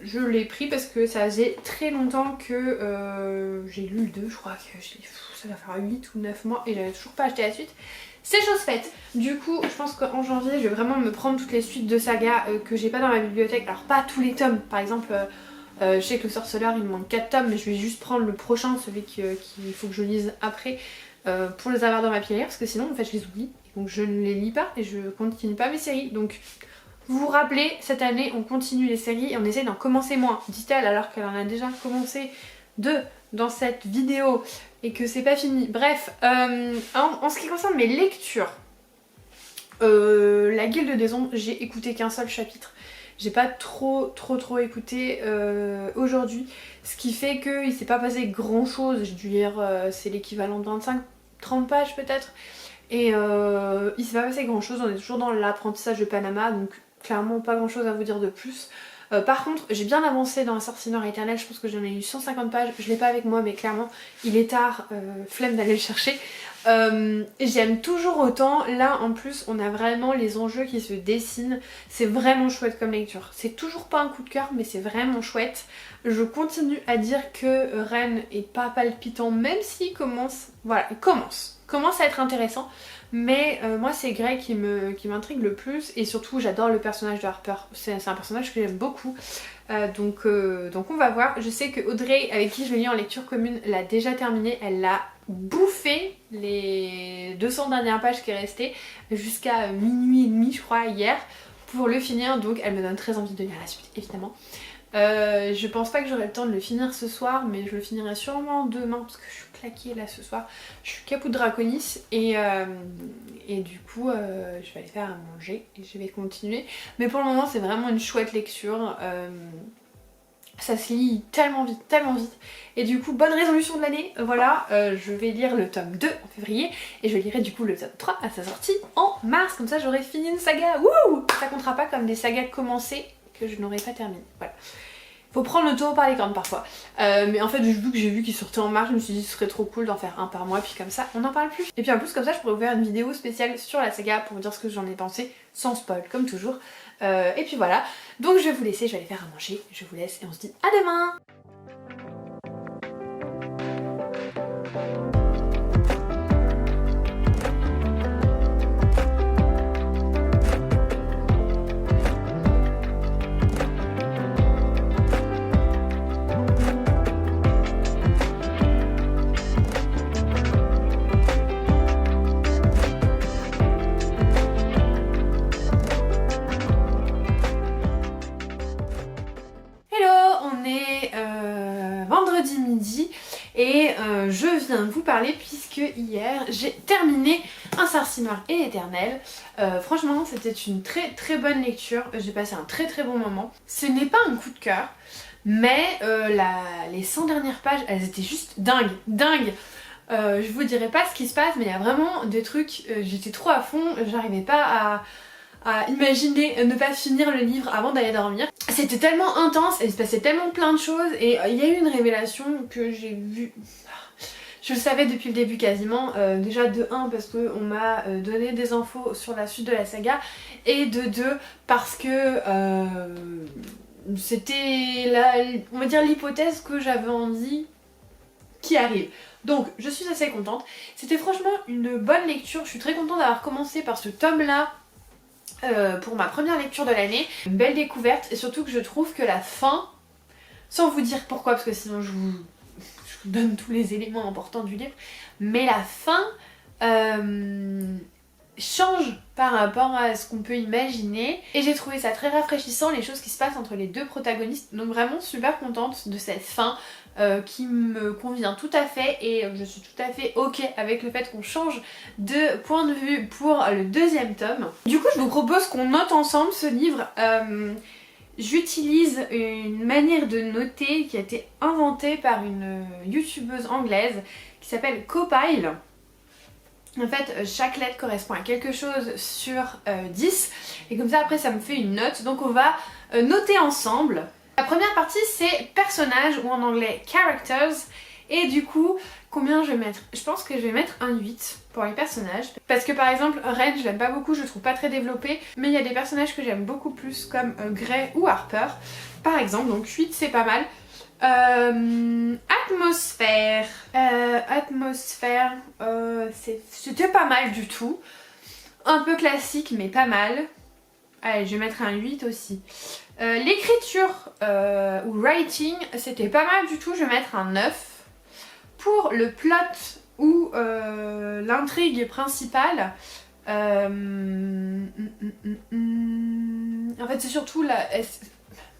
je l'ai pris parce que ça faisait très longtemps que j'ai lu le 2, je crois que ça va faire 8 ou 9 mois et j'avais toujours pas acheté la suite. C'est chose faite. Du coup je pense qu'en janvier je vais vraiment me prendre toutes les suites de saga que j'ai pas dans ma bibliothèque, alors pas tous les tomes, par exemple... je sais que le Sorceleur il me manque 4 tomes, mais je vais juste prendre le prochain, celui qu'il faut que je lise après. pour les avoir dans ma pile parce que sinon en fait je les oublie. Donc je ne les lis pas et je continue pas mes séries. Donc vous vous rappelez, cette année on continue les séries et on essaie d'en commencer moins, dit-elle, alors qu'elle en a déjà commencé 2 dans cette vidéo et que c'est pas fini. Bref, en ce qui concerne mes lectures, La Guilde des Ombres, j'ai écouté qu'un seul chapitre. J'ai pas trop écouté aujourd'hui, ce qui fait qu'il s'est pas passé grand chose. J'ai dû lire, c'est l'équivalent de 25-30 pages peut-être. Et il s'est pas passé grand chose, on est toujours dans l'apprentissage de Panama, donc clairement pas grand chose à vous dire de plus. Par contre, j'ai bien avancé dans la sorcière noire éternelle, je pense que j'en ai eu 150 pages, je l'ai pas avec moi mais clairement il est tard, flemme d'aller le chercher. J'aime toujours autant, là en plus on a vraiment les enjeux qui se dessinent, c'est vraiment chouette comme lecture. C'est toujours pas un coup de cœur mais c'est vraiment chouette. Je continue à dire que Ren est pas palpitant même s'il commence, voilà, il commence à être intéressant. Mais moi c'est Grey qui m'intrigue le plus et surtout j'adore le personnage de Harper, c'est un personnage que j'aime beaucoup. Donc on va voir. Je sais que Audrey, avec qui je l'ai lu en lecture commune, l'a déjà terminé, elle l'a bouffé les 200 dernières pages qui restaient jusqu'à minuit et demi je crois hier pour le finir, donc elle me donne très envie de lire la suite évidemment. Je pense pas que j'aurai le temps de le finir ce soir mais je le finirai sûrement demain parce que je suis claquée là ce soir. Je suis caput de Draconis et du coup je vais aller faire à manger et je vais continuer. Mais pour le moment c'est vraiment une chouette lecture. Ça se lit tellement vite. Et du coup, bonne résolution de l'année, voilà, je vais lire le tome 2 en février et je lirai du coup le tome 3 à sa sortie en mars. Comme ça j'aurai fini une saga, wouh! Ça comptera pas comme des sagas commencées que je n'aurais pas terminé, voilà. Faut prendre le taureau par les cornes parfois. Mais en fait, vu que j'ai vu qu'il sortait en mars, je me suis dit ce serait trop cool d'en faire un par mois, puis comme ça, on n'en parle plus. Et puis en plus, comme ça, je pourrais vous faire une vidéo spéciale sur la saga pour vous dire ce que j'en ai pensé, sans spoil, comme toujours. Et puis voilà. Donc je vais vous laisser, je vais aller faire à manger. Je vous laisse et on se dit à demain! Vendredi midi et je viens de vous parler puisque hier j'ai terminé Un sorcier noir et éternel. Franchement c'était une très bonne lecture, j'ai passé un très bon moment. Ce n'est pas un coup de cœur mais les 100 dernières pages elles étaient juste dingues. Je vous dirai pas ce qui se passe mais il y a vraiment des trucs, j'étais trop à fond, j'arrivais pas à imaginer ne pas finir le livre avant d'aller dormir. C'était tellement intense et il se passait tellement plein de choses et il y a eu une révélation que j'ai vue. Je le savais depuis le début quasiment, déjà de 1 parce qu'on m'a donné des infos sur la suite de la saga et de 2 parce que c'était on va dire l'hypothèse que j'avais envie qui arrive. Donc je suis assez contente. C'était franchement une bonne lecture, je suis très contente d'avoir commencé par ce tome là. Pour ma première lecture de l'année, une belle découverte et surtout que je trouve que la fin, sans vous dire pourquoi parce que sinon je vous donne tous les éléments importants du livre, mais la fin change par rapport à ce qu'on peut imaginer et j'ai trouvé ça très rafraîchissant les choses qui se passent entre les deux protagonistes, donc vraiment super contente de cette fin qui me convient tout à fait et je suis tout à fait ok avec le fait qu'on change de point de vue pour le deuxième tome. Du coup je vous propose qu'on note ensemble ce livre. J'utilise une manière de noter qui a été inventée par une youtubeuse anglaise qui s'appelle Copile. En fait, chaque lettre correspond à quelque chose sur 10 et comme ça après ça me fait une note. Donc on va noter ensemble. La première partie c'est personnages ou en anglais characters et du coup combien je vais mettre? Je pense que je vais mettre un 8 pour les personnages parce que par exemple Ren je l'aime pas beaucoup, je le trouve pas très développé mais il y a des personnages que j'aime beaucoup plus comme Grey ou Harper par exemple, donc 8 c'est pas mal. Atmosphère. C'était pas mal du tout. Un peu classique mais pas mal. Allez, je vais mettre un 8 aussi. L'écriture ou writing, c'était pas mal du tout, je vais mettre un 9. Pour le plot où l'intrigue principale, en fait c'est surtout la...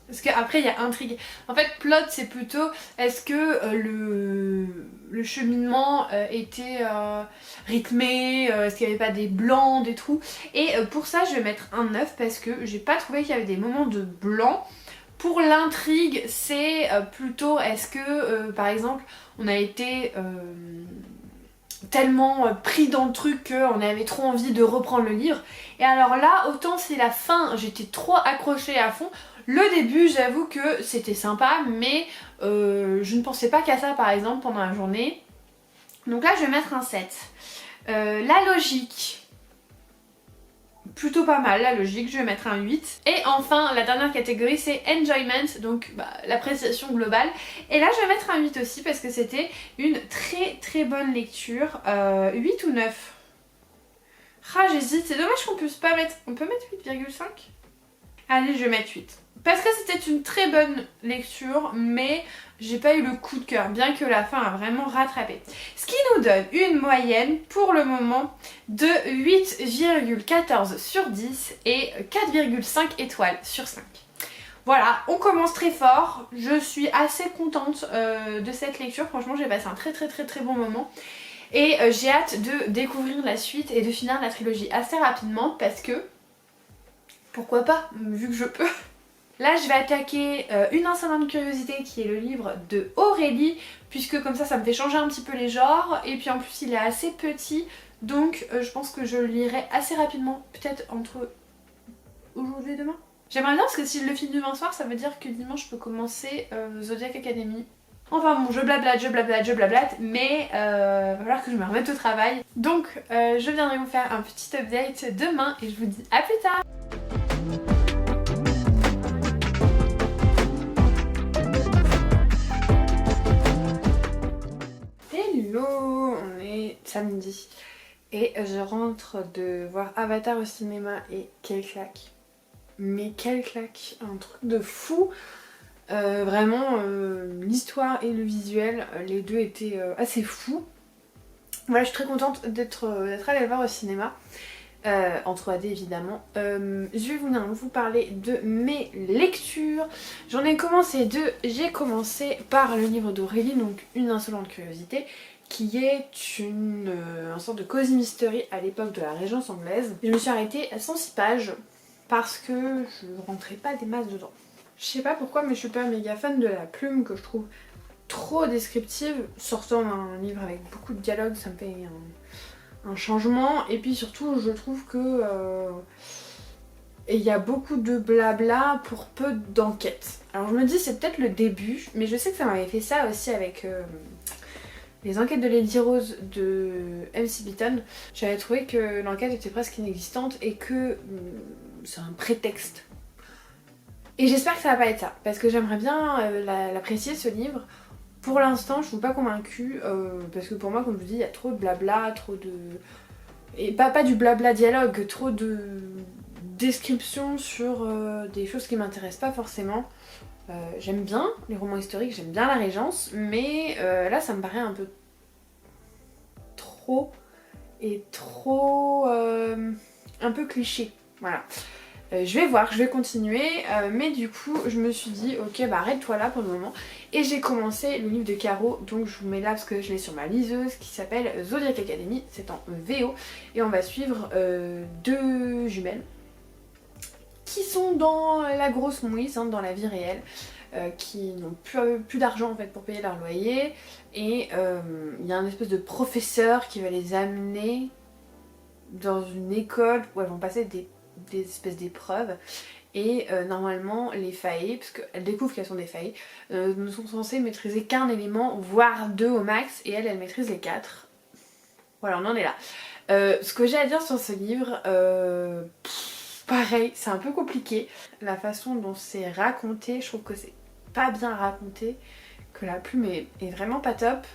Parce qu'après il y a intrigue. En fait plot c'est plutôt est-ce que le cheminement était rythmé, est-ce qu'il n'y avait pas des blancs, des trous. Et pour ça je vais mettre un 9 parce que j'ai pas trouvé qu'il y avait des moments de blanc. Pour l'intrigue c'est plutôt est-ce que par exemple on a été tellement pris dans le truc qu'on avait trop envie de reprendre le livre. Et alors là autant c'est la fin, j'étais trop accrochée à fond. Le début, j'avoue que c'était sympa, mais je ne pensais pas qu'à ça par exemple pendant la journée. Donc là, je vais mettre un 7. La logique, plutôt pas mal, la logique, je vais mettre un 8. Et enfin, la dernière catégorie, c'est enjoyment, donc l'appréciation globale. Et là, je vais mettre un 8 aussi parce que c'était une très très bonne lecture. 8 ou 9 ? Ah, j'hésite, c'est dommage qu'on puisse pas mettre... On peut mettre 8,5 ? Allez, je vais mettre 8. Parce que c'était une très bonne lecture, mais j'ai pas eu le coup de cœur, bien que la fin a vraiment rattrapé. Ce qui nous donne une moyenne, pour le moment, de 8,14 sur 10 et 4,5 étoiles sur 5. Voilà, on commence très fort. Je suis assez contente de cette lecture. Franchement, j'ai passé un très très très très bon moment. Et j'ai hâte de découvrir la suite et de finir la trilogie assez rapidement parce que... Pourquoi pas, vu que je peux. Là je vais attaquer Une insolente curiosité qui est le livre de Aurélie, puisque comme ça me fait changer un petit peu les genres, et puis en plus il est assez petit, donc je pense que je le lirai assez rapidement, peut-être entre aujourd'hui et demain. J'aimerais bien parce que si je le finis demain soir, ça veut dire que dimanche je peux commencer Zodiac Academy. Enfin bon, je blablate, mais va falloir que je me remette au travail. Donc je viendrai vous faire un petit update demain et je vous dis à plus tard. Hello, on est samedi et je rentre de voir Avatar au cinéma et quelle claque. Mais quelle claque, un truc de fou. Vraiment l'histoire et le visuel, les deux étaient assez fous. Voilà, je suis très contente d'être allée le voir au cinéma. En 3D évidemment. Je vais venir vous parler de mes lectures. J'en ai commencé deux. J'ai commencé par le livre d'Aurélie, donc Une insolente curiosité, qui est une sorte de cozy mystery à l'époque de la Régence anglaise. Je me suis arrêtée à 106 pages parce que je rentrais pas des masses dedans. Je sais pas pourquoi, mais je suis pas méga fan de la plume que je trouve trop descriptive. Sortant d'un livre avec beaucoup de dialogue, ça me fait un changement. Et puis surtout je trouve que il y a beaucoup de blabla pour peu d'enquêtes. Alors je me dis c'est peut-être le début, mais je sais que ça m'avait fait ça aussi avec les enquêtes de Lady Rose de MC Beaton. J'avais trouvé que l'enquête était presque inexistante et que c'est un prétexte. Et j'espère que ça va pas être ça, parce que j'aimerais bien l'apprécier ce livre. Pour l'instant, je ne suis pas convaincue, parce que pour moi, comme je vous dis, il y a trop de blabla, trop de... Et pas du blabla dialogue, trop de descriptions sur des choses qui m'intéressent pas forcément. J'aime bien les romans historiques, j'aime bien la Régence, mais là, ça me paraît un peu trop... et trop... un peu cliché, voilà. Je vais voir, je vais continuer, mais du coup je me suis dit ok bah arrête-toi là pour le moment, et j'ai commencé le livre de Caro, donc je vous mets là parce que je l'ai sur ma liseuse, qui s'appelle Zodiac Academy, c'est en VO, et on va suivre deux jumelles qui sont dans la grosse mouise, hein, dans la vie réelle, qui n'ont plus d'argent en fait pour payer leur loyer, et il y a un espèce de professeur qui va les amener dans une école où elles vont passer des espèces d'épreuves, et normalement les faillis, parce qu'elles découvrent qu'elles sont des faillis, ne sont censées maîtriser qu'un élément, voire deux au max, et elle maîtrise les 4. Voilà, on en est là. Ce que j'ai à dire sur ce livre, pareil, c'est un peu compliqué. La façon dont c'est raconté, je trouve que c'est pas bien raconté, que la plume est vraiment pas top.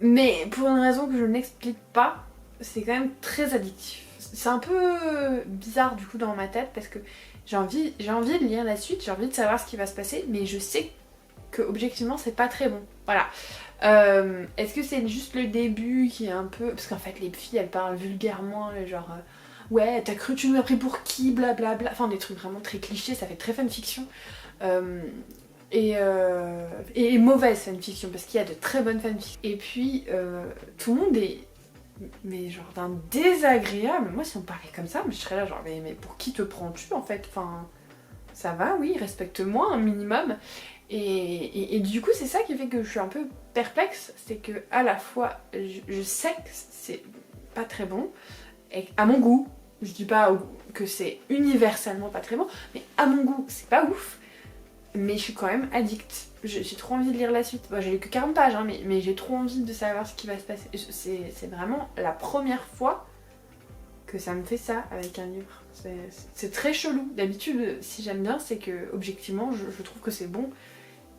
Mais pour une raison que je n'explique pas, c'est quand même très addictif. C'est un peu bizarre du coup dans ma tête parce que j'ai envie de lire la suite, j'ai envie de savoir ce qui va se passer, mais je sais que objectivement c'est pas très bon. Voilà. Est-ce que c'est juste le début qui est un peu... Parce qu'en fait les filles elles parlent vulgairement, genre... ouais, t'as cru tu nous as pris pour qui, blablabla. Enfin des trucs vraiment très clichés, ça fait très fanfiction. Et mauvaise fanfiction, parce qu'il y a de très bonnes fanfictions. Et puis tout le monde est... mais genre d'un désagréable. Moi si on parlait comme ça, je serais là genre mais pour qui te prends-tu en fait? Enfin ça va, oui, respecte-moi un minimum. Et du coup c'est ça qui fait que je suis un peu perplexe, c'est que à la fois je sais que c'est pas très bon, et à mon goût, je dis pas que c'est universellement pas très bon, mais à mon goût c'est pas ouf, mais je suis quand même addict. J'ai trop envie de lire la suite. Bon, j'ai lu que 40 pages, hein, mais j'ai trop envie de savoir ce qui va se passer. C'est vraiment la première fois que ça me fait ça avec un livre. C'est très chelou. D'habitude, si j'aime bien, c'est que objectivement, je trouve que c'est bon.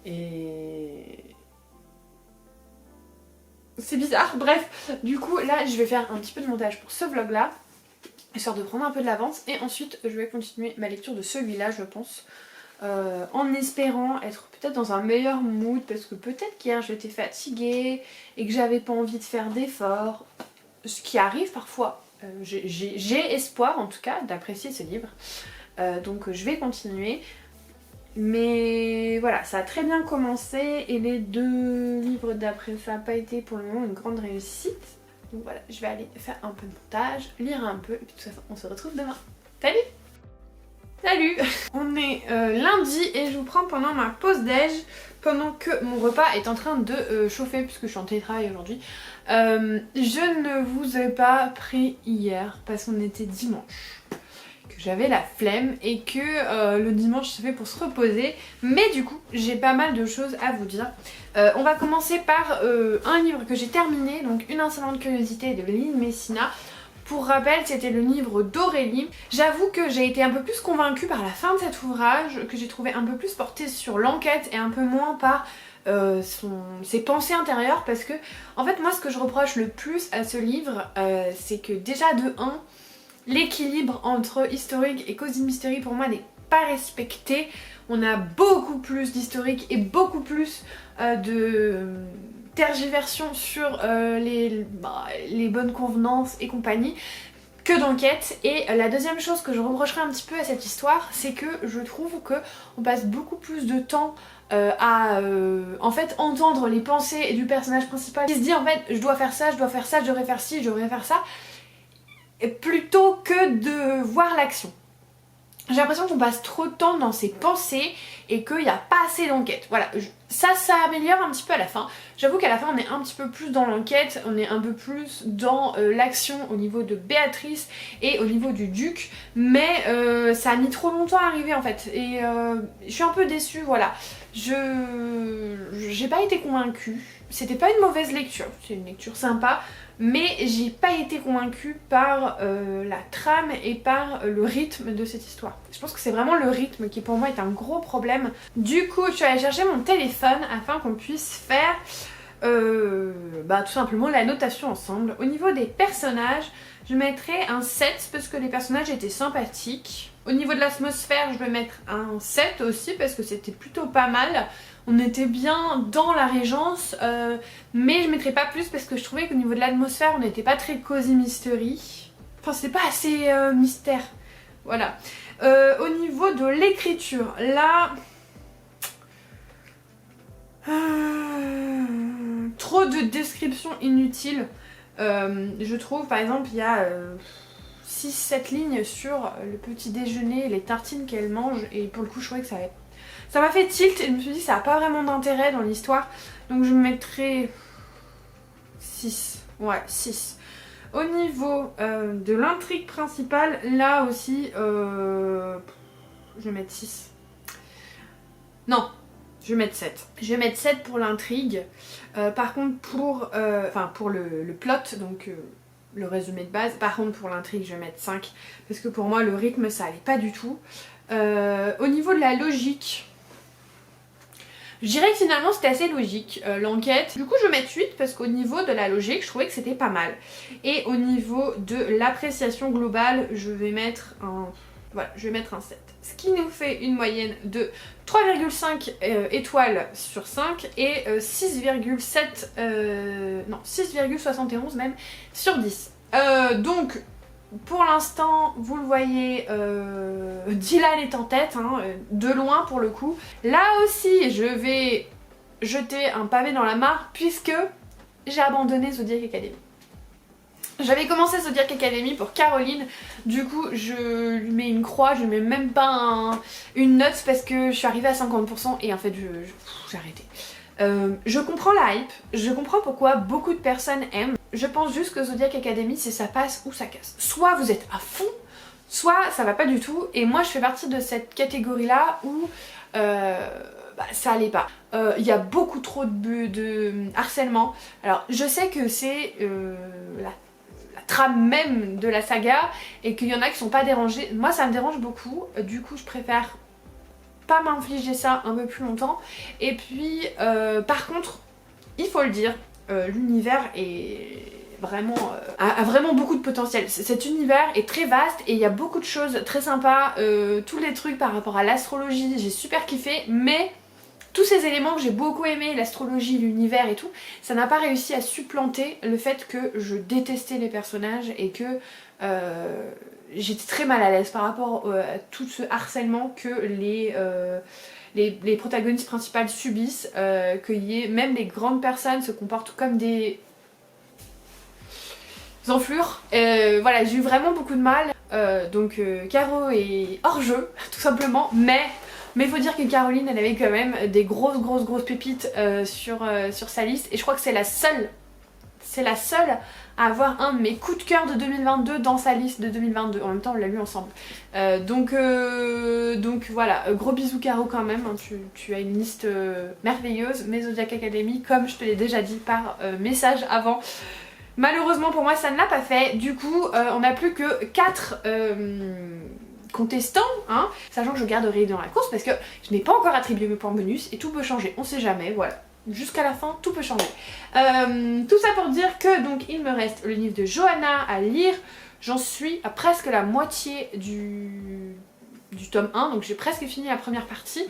Et... c'est bizarre. Bref, du coup, là, je vais faire un petit peu de montage pour ce vlog-là, histoire de prendre un peu de l'avance. Et ensuite, je vais continuer ma lecture de celui-là, je pense. En espérant être peut-être dans un meilleur mood, parce que peut-être qu'hier j'étais fatiguée et que j'avais pas envie de faire d'efforts, ce qui arrive parfois. J'ai espoir en tout cas d'apprécier ce livre, donc je vais continuer. Mais voilà, ça a très bien commencé et les 2 livres d'après ça n'a pas été pour le moment une grande réussite. Donc voilà, je vais aller faire un peu de montage, lire un peu et puis de toute façon on se retrouve demain. Salut! Salut! On est lundi et je vous prends pendant ma pause déj, pendant que mon repas est en train de chauffer puisque je suis en télétravail aujourd'hui. Je ne vous ai pas pris hier parce qu'on était dimanche, que j'avais la flemme et que le dimanche c'est fait pour se reposer, mais du coup j'ai pas mal de choses à vous dire. On va commencer par un livre que j'ai terminé, donc Une insolente curiosité de Lynn Messina. Pour rappel, c'était le livre d'Aurélie. J'avoue que j'ai été un peu plus convaincue par la fin de cet ouvrage, que j'ai trouvé un peu plus porté sur l'enquête et un peu moins par ses pensées intérieures, parce que en fait moi ce que je reproche le plus à ce livre, c'est que déjà de 1, l'équilibre entre historique et cosy mystery pour moi n'est pas respecté. On a beaucoup plus d'historique et beaucoup plus de tergiversion sur les bonnes convenances et compagnie que d'enquête. Et la deuxième chose que je reprocherais un petit peu à cette histoire, c'est que je trouve qu'on passe beaucoup plus de temps à en fait entendre les pensées du personnage principal qui se dit en fait je dois faire ça, je dois faire ça, je devrais faire ci, je devrais faire ça, plutôt que de voir l'action. J'ai l'impression qu'on passe trop de temps dans ses pensées et qu'il n'y a pas assez d'enquête. Voilà, ça améliore un petit peu à la fin. J'avoue qu'à la fin on est un petit peu plus dans l'enquête, on est un peu plus dans l'action au niveau de Béatrice et au niveau du duc, mais ça a mis trop longtemps à arriver en fait. Et je suis un peu déçue, voilà. J'ai pas été convaincue. C'était pas une mauvaise lecture, c'est une lecture sympa, mais j'ai pas été convaincue par la trame et par le rythme de cette histoire. Je pense que c'est vraiment le rythme qui pour moi est un gros problème. Du coup je suis allée chercher mon téléphone afin qu'on puisse faire tout simplement la notation ensemble. Au niveau des personnages, je mettrais un 7 parce que les personnages étaient sympathiques. Au niveau de l'atmosphère, je vais mettre un 7 aussi parce que c'était plutôt pas mal. On était bien dans la Régence, mais je mettrais pas plus parce que je trouvais qu'au niveau de l'atmosphère, on n'était pas très cosy mystery. Enfin, c'était pas assez mystère. Voilà. Au niveau de l'écriture, là... trop de descriptions inutiles. Je trouve, par exemple, il y a 6-7 lignes sur le petit déjeuner, les tartines qu'elle mange, et pour le coup, je trouvais que ça m'a fait tilt et je me suis dit ça n'a pas vraiment d'intérêt dans l'histoire, donc je mettrais 6. Ouais, 6. Au niveau de l'intrigue principale, là aussi, je vais mettre 6. Non, je vais mettre 7. Je vais mettre 7 pour l'intrigue. Par contre, pour le plot, donc le résumé de base, par contre pour l'intrigue, je vais mettre 5. Parce que pour moi, le rythme, ça allait pas du tout. Au niveau de la logique, je dirais que finalement c'était assez logique, l'enquête. Du coup je vais mettre 8 parce qu'au niveau de la logique je trouvais que c'était pas mal. Et au niveau de l'appréciation globale je vais mettre un Voilà, je vais mettre un 7. Ce qui nous fait une moyenne de 3,5 étoiles sur 5 et 6,7... non, 6,71 même sur 10. Donc, pour l'instant, vous le voyez, Dylan est en tête, hein, de loin pour le coup. Là aussi, je vais jeter un pavé dans la mare puisque j'ai abandonné Zodiac Academy. J'avais commencé Zodiac Academy pour Caroline, du coup je lui mets une croix, je lui mets même pas une note parce que je suis arrivée à 50% et en fait j'ai arrêté. Je comprends la hype, je comprends pourquoi beaucoup de personnes aiment. Je pense juste que Zodiac Academy c'est ça passe ou ça casse. Soit vous êtes à fond, soit ça va pas du tout et moi je fais partie de cette catégorie là où ça allait pas. Il y a beaucoup trop de harcèlement. Alors je sais que c'est la trame même de la saga et qu'il y en a qui sont pas dérangés. Moi ça me dérange beaucoup, du coup je préfère pas m'infliger ça un peu plus longtemps. Et puis par contre, il faut le dire, l'univers est vraiment a vraiment beaucoup de potentiel. Cet univers est très vaste et il y a beaucoup de choses très sympas, tous les trucs par rapport à l'astrologie, j'ai super kiffé, mais tous ces éléments que j'ai beaucoup aimé, l'astrologie, l'univers et tout, ça n'a pas réussi à supplanter le fait que je détestais les personnages et que j'étais très mal à l'aise par rapport à tout ce harcèlement que les protagonistes principales subissent, même les grandes personnes se comportent comme des enflures. Voilà, j'ai eu vraiment beaucoup de mal. Donc Caro est hors jeu, tout simplement, mais il faut dire que Caroline elle avait quand même des grosses pépites sur sa liste et je crois que c'est la seule à avoir un de mes coups de cœur de 2022 dans sa liste de 2022. En même temps on l'a lu ensemble. Donc voilà, gros bisous Caro quand même, hein, tu as une liste merveilleuse, mais Zodiac Academy, comme je te l'ai déjà dit par message avant, malheureusement pour moi ça ne l'a pas fait. Du coup on n'a plus que 4 contestants, hein, sachant que je garderai dans la course parce que je n'ai pas encore attribué mes points bonus et tout peut changer, on sait jamais, voilà. Jusqu'à la fin, tout peut changer. Tout ça pour dire que donc il me reste le livre de Johanna à lire. J'en suis à presque la moitié du tome 1, donc j'ai presque fini la première partie.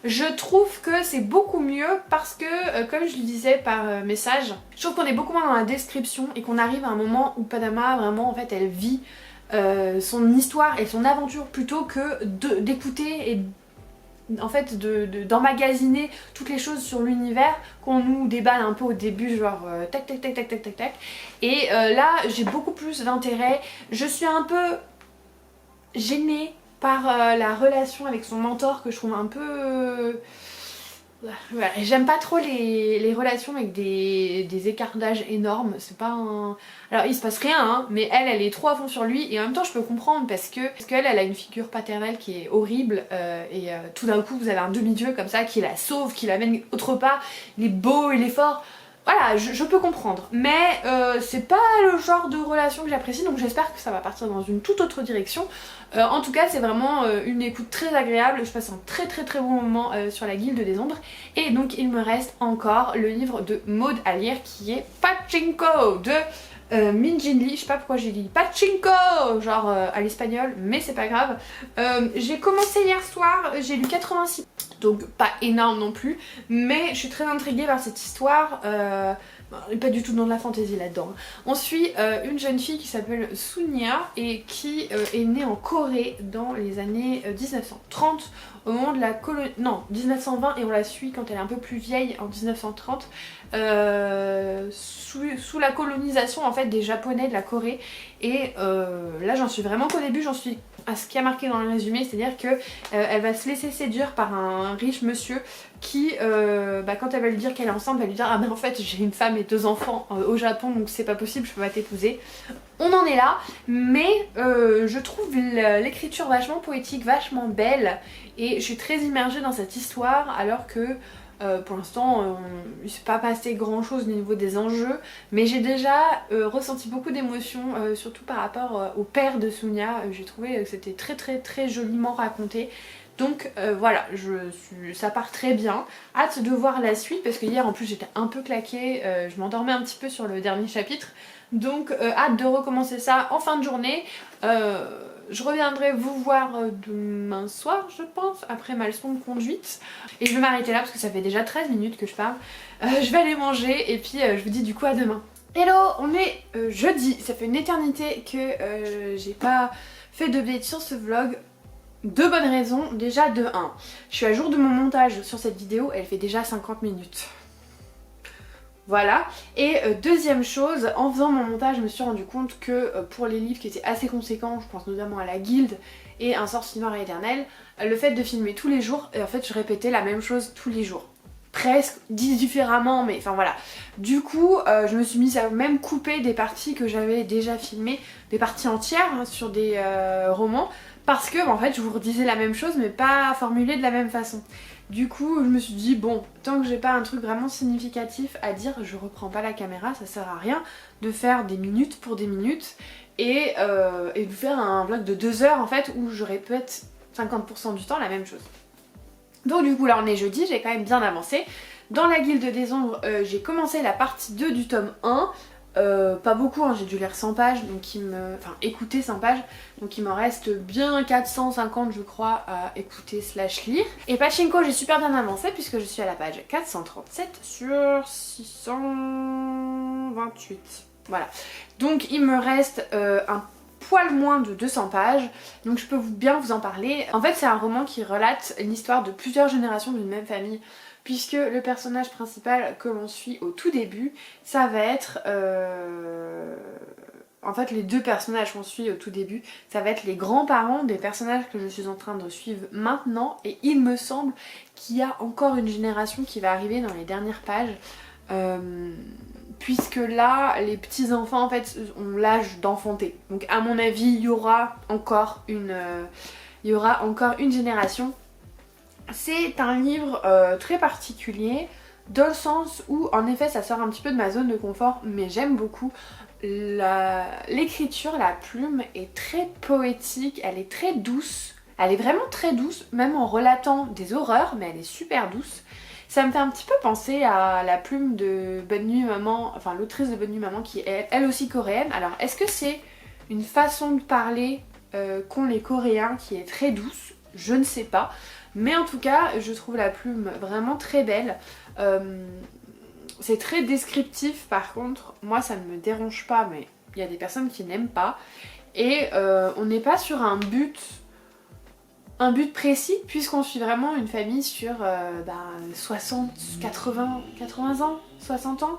Je trouve que c'est beaucoup mieux parce que, comme je le disais par message, je trouve qu'on est beaucoup moins dans la description et qu'on arrive à un moment où Padma vraiment en fait elle vit son histoire et son aventure plutôt que d'écouter et en fait d'emmagasiner toutes les choses sur l'univers qu'on nous déballe un peu au début, genre tac tac tac tac tac tac tac. Et là j'ai beaucoup plus d'intérêt. Je suis un peu gênée par la relation avec son mentor que je trouve un peu... Voilà. J'aime pas trop les relations avec des écarts d'âge énormes, c'est pas un... Alors il se passe rien, hein, mais elle est trop à fond sur lui et en même temps je peux comprendre parce qu'elle a une figure paternelle qui est horrible et tout d'un coup vous avez un demi-dieu comme ça qui la sauve, qui l'amène autre part, il est beau, il est fort... Voilà, je peux comprendre, mais c'est pas le genre de relation que j'apprécie, donc j'espère que ça va partir dans une toute autre direction. En tout cas, c'est vraiment une écoute très agréable, je passe un très bon moment sur la Guilde des Ombres. Et donc il me reste encore le livre de Maud à lire qui est Pachinko de Min Jin Lee. Je sais pas pourquoi j'ai dit Pachinko, genre à l'espagnol, mais c'est pas grave. J'ai commencé hier soir, j'ai lu 86. Donc pas énorme non plus, mais je suis très intriguée par cette histoire, pas du tout dans de la fantaisie là-dedans. On suit une jeune fille qui s'appelle Sunya et qui est née en Corée dans les années 1930, au moment de la colonie... Non, 1920 et on la suit quand elle est un peu plus vieille en 1930, sous la colonisation en fait des Japonais de la Corée. Et là j'en suis vraiment qu'au début, j'en suis à ce qui a marqué dans le résumé, c'est-à-dire que elle va se laisser séduire par un riche monsieur qui, quand elle va lui dire qu'elle est enceinte, va lui dire ah mais en fait j'ai une femme et 2 enfants au Japon donc c'est pas possible, je peux pas t'épouser. On en est là, mais je trouve l'écriture vachement poétique, vachement belle et je suis très immergée dans cette histoire alors que pour l'instant il ne s'est pas passé grand chose au niveau des enjeux, mais j'ai déjà ressenti beaucoup d'émotions, surtout par rapport au père de Sunya. J'ai trouvé que c'était très joliment raconté. Donc voilà, ça part très bien. Hâte de voir la suite parce que hier en plus j'étais un peu claquée, je m'endormais un petit peu sur le dernier chapitre. Donc hâte de recommencer ça en fin de journée. je reviendrai vous voir demain soir je pense, après ma leçon de conduite. Et je vais m'arrêter là parce que ça fait déjà 13 minutes que je parle. Je vais aller manger et puis je vous dis du coup à demain. Hello, on est jeudi, ça fait une éternité que j'ai pas fait d'update sur ce vlog. Deux bonnes raisons, déjà de 1, je suis à jour de mon montage sur cette vidéo, elle fait déjà 50 minutes. Voilà, et deuxième chose, en faisant mon montage je me suis rendu compte que pour les livres qui étaient assez conséquents, je pense notamment à La Guilde et Un sorcier noir et éternel, le fait de filmer tous les jours, en fait je répétais la même chose tous les jours. Presque, dit différemment, mais enfin voilà. Du coup, je me suis mise à même couper des parties que j'avais déjà filmées, des parties entières hein, sur des romans, parce que en fait je vous redisais la même chose mais pas formulée de la même façon. Du coup je me suis dit bon, tant que j'ai pas un truc vraiment significatif à dire, je reprends pas la caméra, ça sert à rien de faire des minutes pour des minutes et de faire un vlog de 2 heures en fait où je répète 50% du temps la même chose. Donc du coup là on est jeudi, j'ai quand même bien avancé. Dans La Guilde des Ombres, j'ai commencé la partie 2 du tome 1. Pas beaucoup, hein, j'ai dû lire 100 pages, donc enfin écouter 100 pages, donc il m'en reste bien 450 je crois à écouter slash lire. Et Pachinko j'ai super bien avancé puisque je suis à la page 437 sur 628. Voilà, donc il me reste un poil moins de 200 pages, donc je peux bien vous en parler. En fait c'est un roman qui relate l'histoire de plusieurs générations d'une même famille, puisque le personnage principal que l'on suit au tout début, ça va être... En fait les deux personnages qu'on suit au tout début, ça va être les grands-parents des personnages que je suis en train de suivre maintenant, et il me semble qu'il y a encore une génération qui va arriver dans les dernières pages. Puisque là, les petits-enfants en fait ont l'âge d'enfanter. Donc à mon avis, il y aura encore une génération. C'est un livre très particulier dans le sens où en effet ça sort un petit peu de ma zone de confort, mais j'aime beaucoup. L'écriture, la plume est très poétique, elle est très douce. Elle est vraiment très douce, même en relatant des horreurs, mais elle est super douce. Ça me fait un petit peu penser à la plume de Bonne Nuit Maman, enfin l'autrice de Bonne Nuit Maman qui est elle aussi coréenne. Alors est-ce que c'est une façon de parler qu'ont les Coréens qui est très douce? Je ne sais pas. Mais en tout cas, je trouve la plume vraiment très belle. C'est très descriptif par contre. Moi ça ne me dérange pas, mais il y a des personnes qui n'aiment pas. Et on n'est pas sur un but précis, puisqu'on suit vraiment une famille sur 60, 80 ans, 60 ans,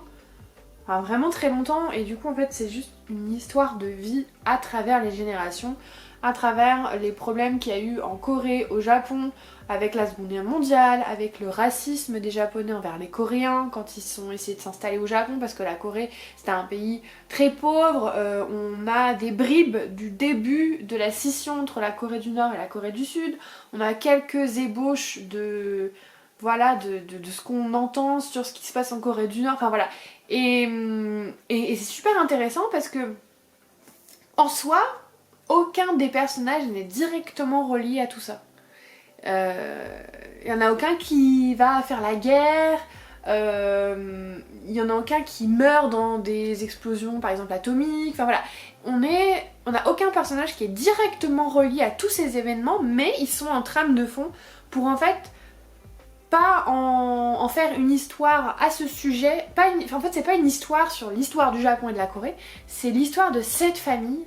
enfin vraiment très longtemps, et du coup en fait c'est juste une histoire de vie à travers les générations, à travers les problèmes qu'il y a eu en Corée, au Japon, avec la Seconde Guerre mondiale, avec le racisme des Japonais envers les Coréens quand ils ont essayé de s'installer au Japon, parce que la Corée c'était un pays très pauvre. On a des bribes du début de la scission entre la Corée du Nord et la Corée du Sud. On a quelques ébauches de ce qu'on entend sur ce qui se passe en Corée du Nord, enfin voilà. Et c'est super intéressant parce que en soi, aucun des personnages n'est directement relié à tout ça. Il y en a aucun qui va faire la guerre, il y en a aucun qui meurt dans des explosions par exemple atomiques, enfin voilà. On n'a aucun personnage qui est directement relié à tous ces événements, mais ils sont en trame de fond pour en fait pas en faire une histoire à ce sujet. En fait c'est pas une histoire sur l'histoire du Japon et de la Corée, c'est l'histoire de cette famille,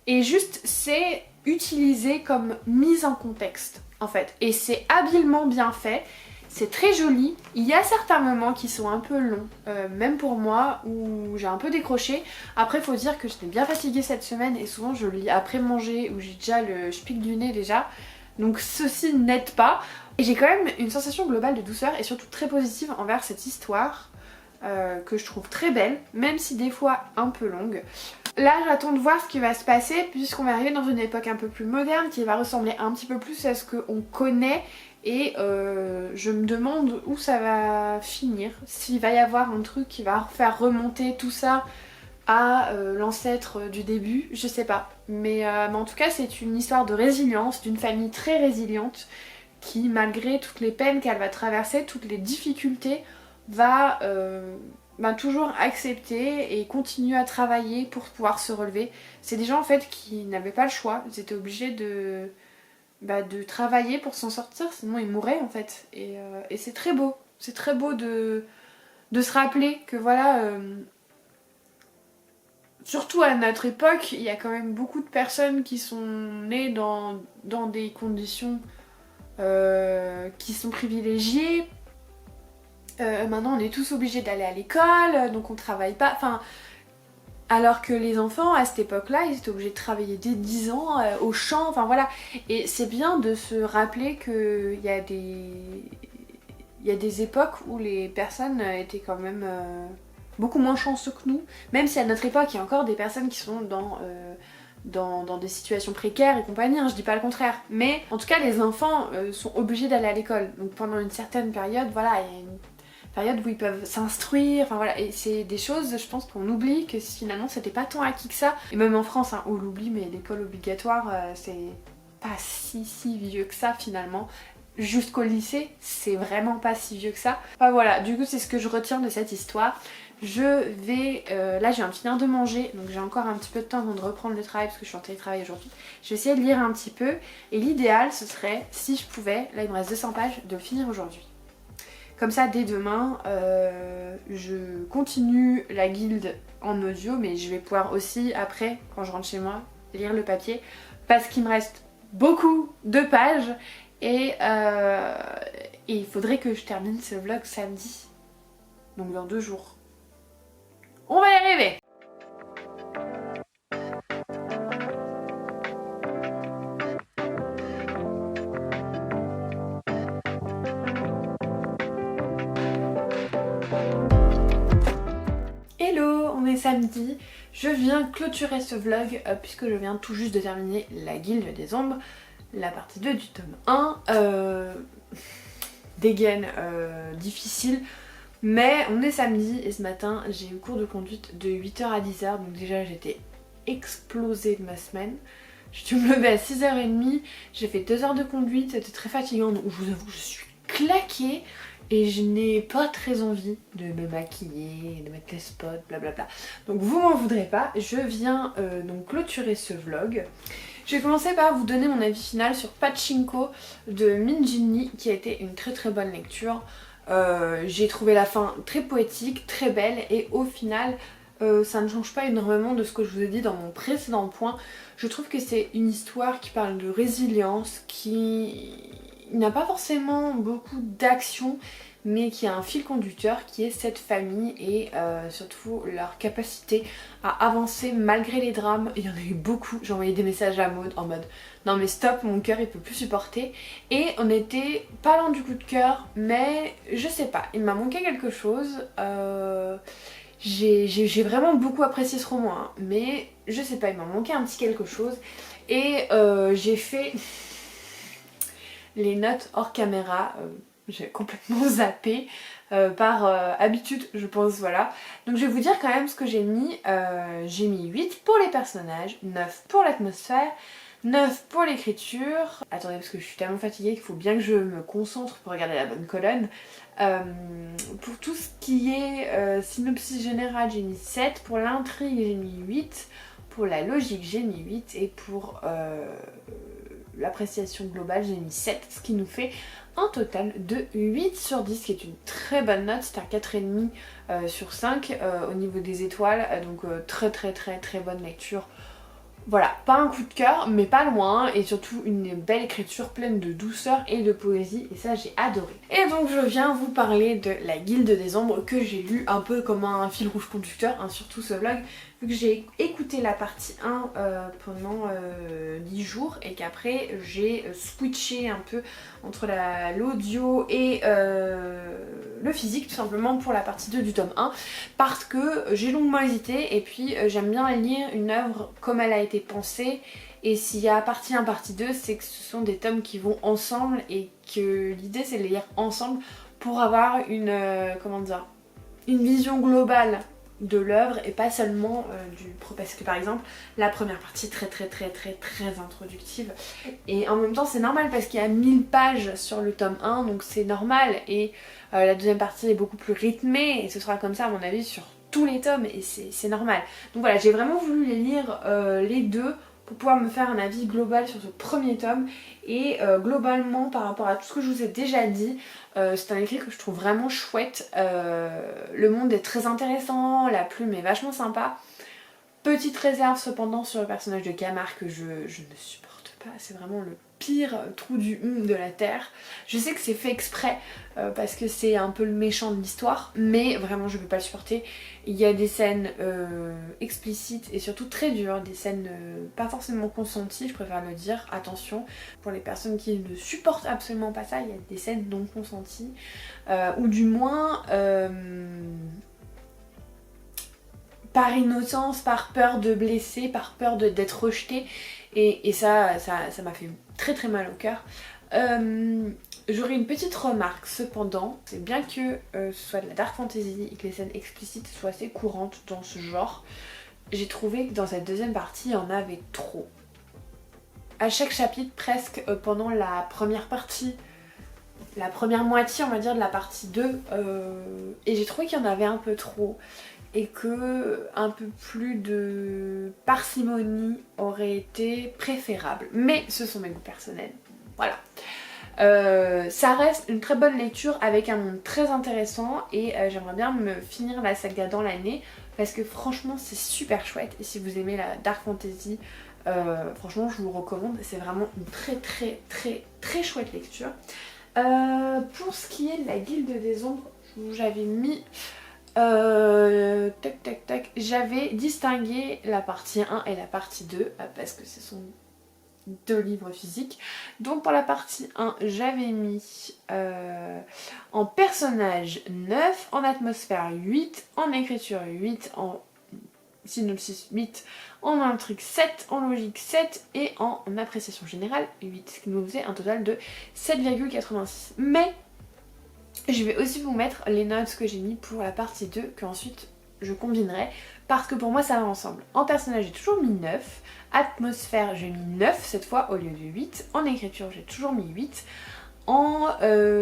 et juste c'est utilisé comme mise en contexte en fait, et c'est habilement bien fait, c'est très joli. Il y a certains moments qui sont un peu longs, même pour moi, où j'ai un peu décroché. Après faut dire que j'étais bien fatiguée cette semaine et souvent je lis après manger où j'ai déjà je pique du nez déjà, donc ceci n'aide pas. Et j'ai quand même une sensation globale de douceur et surtout très positive envers cette histoire que je trouve très belle, même si des fois un peu longue. Là j'attends de voir ce qui va se passer puisqu'on va arriver dans une époque un peu plus moderne qui va ressembler un petit peu plus à ce qu'on connaît, et je me demande où ça va finir, s'il va y avoir un truc qui va faire remonter tout ça à l'ancêtre du début, je sais pas. Mais en tout cas c'est une histoire de résilience, d'une famille très résiliente qui malgré toutes les peines qu'elle va traverser, toutes les difficultés, va toujours accepter et continuer à travailler pour pouvoir se relever. C'est des gens en fait qui n'avaient pas le choix, ils étaient obligés de travailler pour s'en sortir, sinon ils mourraient en fait. Et c'est très beau. C'est très beau de se rappeler que voilà, surtout à notre époque, il y a quand même beaucoup de personnes qui sont nées dans des conditions qui sont privilégiées. Maintenant on est tous obligés d'aller à l'école, donc on travaille pas. Enfin, alors que les enfants à cette époque-là, ils étaient obligés de travailler dès 10 ans au champ, enfin voilà. Et c'est bien de se rappeler qu'il y a des époques où les personnes étaient quand même beaucoup moins chanceux que nous. Même si à notre époque, il y a encore des personnes qui sont dans des situations précaires et compagnie, hein, je dis pas le contraire. Mais en tout cas, les enfants sont obligés d'aller à l'école. Donc pendant une certaine période, voilà, il y a une période où ils peuvent s'instruire, enfin voilà, et c'est des choses, je pense qu'on oublie que finalement c'était pas tant acquis que ça. Et même en France, hein, on l'oublie, mais l'école obligatoire, c'est pas si vieux que ça finalement. Jusqu'au lycée, c'est vraiment pas si vieux que ça. Enfin voilà, du coup c'est ce que je retiens de cette histoire. Je vais... là je viens de finir de manger, donc j'ai encore un petit peu de temps avant de reprendre le travail parce que je suis en télétravail aujourd'hui. Je vais essayer de lire un petit peu, et l'idéal ce serait, si je pouvais, là il me reste 200 pages, de le finir aujourd'hui. Comme ça, dès demain, je continue la guilde en audio, mais je vais pouvoir aussi, après, quand je rentre chez moi, lire le papier, parce qu'il me reste beaucoup de pages, et il faudrait que je termine ce vlog samedi, donc dans 2 jours. On va y arriver! Hello, on est samedi, je viens clôturer ce vlog puisque je viens tout juste de terminer la guilde des ombres, la partie 2 du tome 1. Dégaine difficile, mais on est samedi et ce matin j'ai eu cours de conduite de 8h à 10h, donc déjà j'étais explosée de ma semaine. J'ai dû me lever à 6h30, j'ai fait 2 heures de conduite, c'était très fatigant, donc je vous avoue que je suis claquée. Et je n'ai pas très envie de me maquiller, de mettre les spots, blablabla. Donc vous m'en voudrez pas, je viens donc clôturer ce vlog. Je vais commencer par vous donner mon avis final sur Pachinko de Minjin, qui a été une très bonne lecture. J'ai trouvé la fin très poétique, très belle, et au final ça ne change pas énormément de ce que je vous ai dit dans mon précédent point. Je trouve que c'est une histoire qui parle de résilience, qui n'a pas forcément beaucoup d'action, mais qui a un fil conducteur qui est cette famille et surtout leur capacité à avancer malgré les drames. Il y en a eu beaucoup, j'ai envoyé des messages à Maud en mode non mais stop, mon cœur il peut plus supporter, et on était pas loin du coup de cœur, mais je sais pas, il m'a manqué quelque chose. J'ai vraiment beaucoup apprécié ce roman, hein, mais je sais pas, il m'a manqué un petit quelque chose, et j'ai fait les notes hors caméra, j'ai complètement zappé par habitude je pense, voilà. Donc je vais vous dire quand même ce que j'ai mis. J'ai mis 8 pour les personnages, 9 pour l'atmosphère, 9 pour l'écriture. Attendez parce que je suis tellement fatiguée qu'il faut bien que je me concentre pour regarder la bonne colonne. Pour tout ce qui est synopsis général j'ai mis 7, pour l'intrigue j'ai mis 8, pour la logique j'ai mis 8 et pour l'appréciation globale j'ai mis 7, ce qui nous fait un total de 8 sur 10, qui est une très bonne note, c'est un 4,5 sur 5 au niveau des étoiles, donc très bonne lecture. Voilà, pas un coup de cœur, mais pas loin, et surtout une belle écriture pleine de douceur et de poésie, et ça j'ai adoré. Et donc je viens vous parler de la Guilde des Ombres, que j'ai lu un peu comme un fil rouge conducteur, hein, sur tout ce vlog, vu que j'ai écouté la partie 1 pendant 10 jours, et qu'après j'ai switché un peu entre l'audio et le physique, tout simplement pour la partie 2 du tome 1, parce que j'ai longuement hésité, et puis j'aime bien lire une œuvre comme elle a été pensée, et s'il y a partie 1, partie 2, c'est que ce sont des tomes qui vont ensemble, et que l'idée c'est de les lire ensemble pour avoir une, comment dire, une vision globale de l'œuvre et pas seulement parce que par exemple la première partie est très introductive et en même temps c'est normal parce qu'il y a 1000 pages sur le tome 1 donc c'est normal et la deuxième partie est beaucoup plus rythmée et ce sera comme ça à mon avis sur tous les tomes et c'est normal. Donc voilà, j'ai vraiment voulu les lire les deux pour pouvoir me faire un avis global sur ce premier tome et globalement par rapport à tout ce que je vous ai déjà dit, c'est un écrit que je trouve vraiment chouette. Le monde est très intéressant, la plume est vachement sympa. Petite réserve cependant sur le personnage de Camar que je ne supporte pas, c'est vraiment le pire trou du de la terre. Je sais que c'est fait exprès parce que c'est un peu le méchant de l'histoire, mais vraiment je peux pas le supporter. Il y a des scènes explicites et surtout très dures, des scènes pas forcément consenties, je préfère le dire, attention, pour les personnes qui ne supportent absolument pas ça, il y a des scènes non consenties, ou du moins par innocence, par peur de blesser, par peur d'être rejeté, et ça m'a fait très mal au cœur. J'aurais une petite remarque cependant, c'est bien que ce soit de la dark fantasy et que les scènes explicites soient assez courantes dans ce genre, j'ai trouvé que dans cette deuxième partie il y en avait trop. À chaque chapitre presque pendant la première partie, la première moitié on va dire de la partie 2, et j'ai trouvé qu'il y en avait un peu trop et que un peu plus de parcimonie aurait été préférable. Mais ce sont mes goûts personnels, voilà. Ça reste une très bonne lecture avec un monde très intéressant et j'aimerais bien me finir la saga dans l'année parce que franchement c'est super chouette et si vous aimez la dark fantasy, franchement je vous recommande, c'est vraiment une très chouette lecture. Pour ce qui est de la Guilde des Ombres, j'avais mis j'avais distingué la partie 1 et la partie 2 parce que ce sont deux livres physiques. Donc pour la partie 1 j'avais mis en personnage 9, en atmosphère 8, en écriture 8, en synopsis 8, en intrigue 7, en logique 7 et en appréciation générale 8, ce qui nous faisait un total de 7,86. Mais je vais aussi vous mettre les notes que j'ai mis pour la partie 2 qu'ensuite je combinerai parce que pour moi ça va ensemble. En personnage j'ai toujours mis 9, atmosphère j'ai mis 9 cette fois au lieu de 8, en écriture j'ai toujours mis 8, en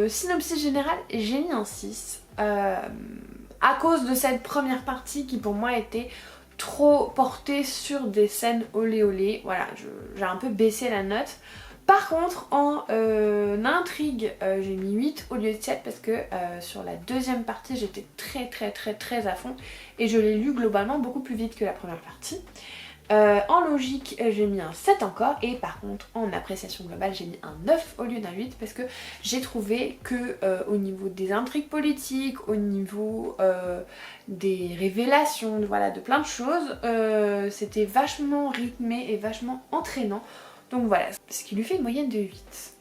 synopsis générale j'ai mis un 6 à cause de cette première partie qui pour moi était trop portée sur des scènes olé olé, voilà, j'ai un peu baissé la note. Par contre en intrigue j'ai mis 8 au lieu de 7 parce que sur la deuxième partie j'étais très à fond et je l'ai lu globalement beaucoup plus vite que la première partie. En logique j'ai mis un 7 encore et par contre en appréciation globale j'ai mis un 9 au lieu d'un 8 parce que j'ai trouvé que au niveau des intrigues politiques, au niveau des révélations, voilà, de plein de choses, c'était vachement rythmé et vachement entraînant. Donc voilà, ce qui lui fait une moyenne de 8.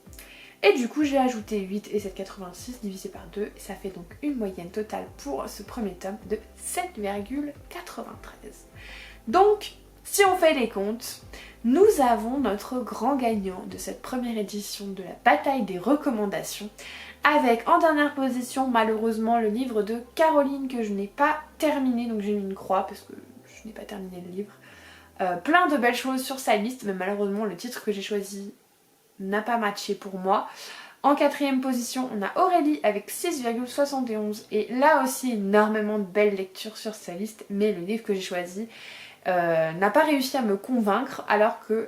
Et du coup j'ai ajouté 8 et 7,86 divisé par 2 et ça fait donc une moyenne totale pour ce premier tome de 7,93. Donc si on fait les comptes, nous avons notre grand gagnant de cette première édition de la bataille des recommandations avec en dernière position malheureusement le livre de Caroline que je n'ai pas terminé, donc j'ai mis une croix parce que je n'ai pas terminé le livre. Plein de belles choses sur sa liste, mais malheureusement le titre que j'ai choisi n'a pas matché pour moi. En quatrième position on a Aurélie avec 6,71 et là aussi énormément de belles lectures sur sa liste, mais le livre que j'ai choisi n'a pas réussi à me convaincre alors que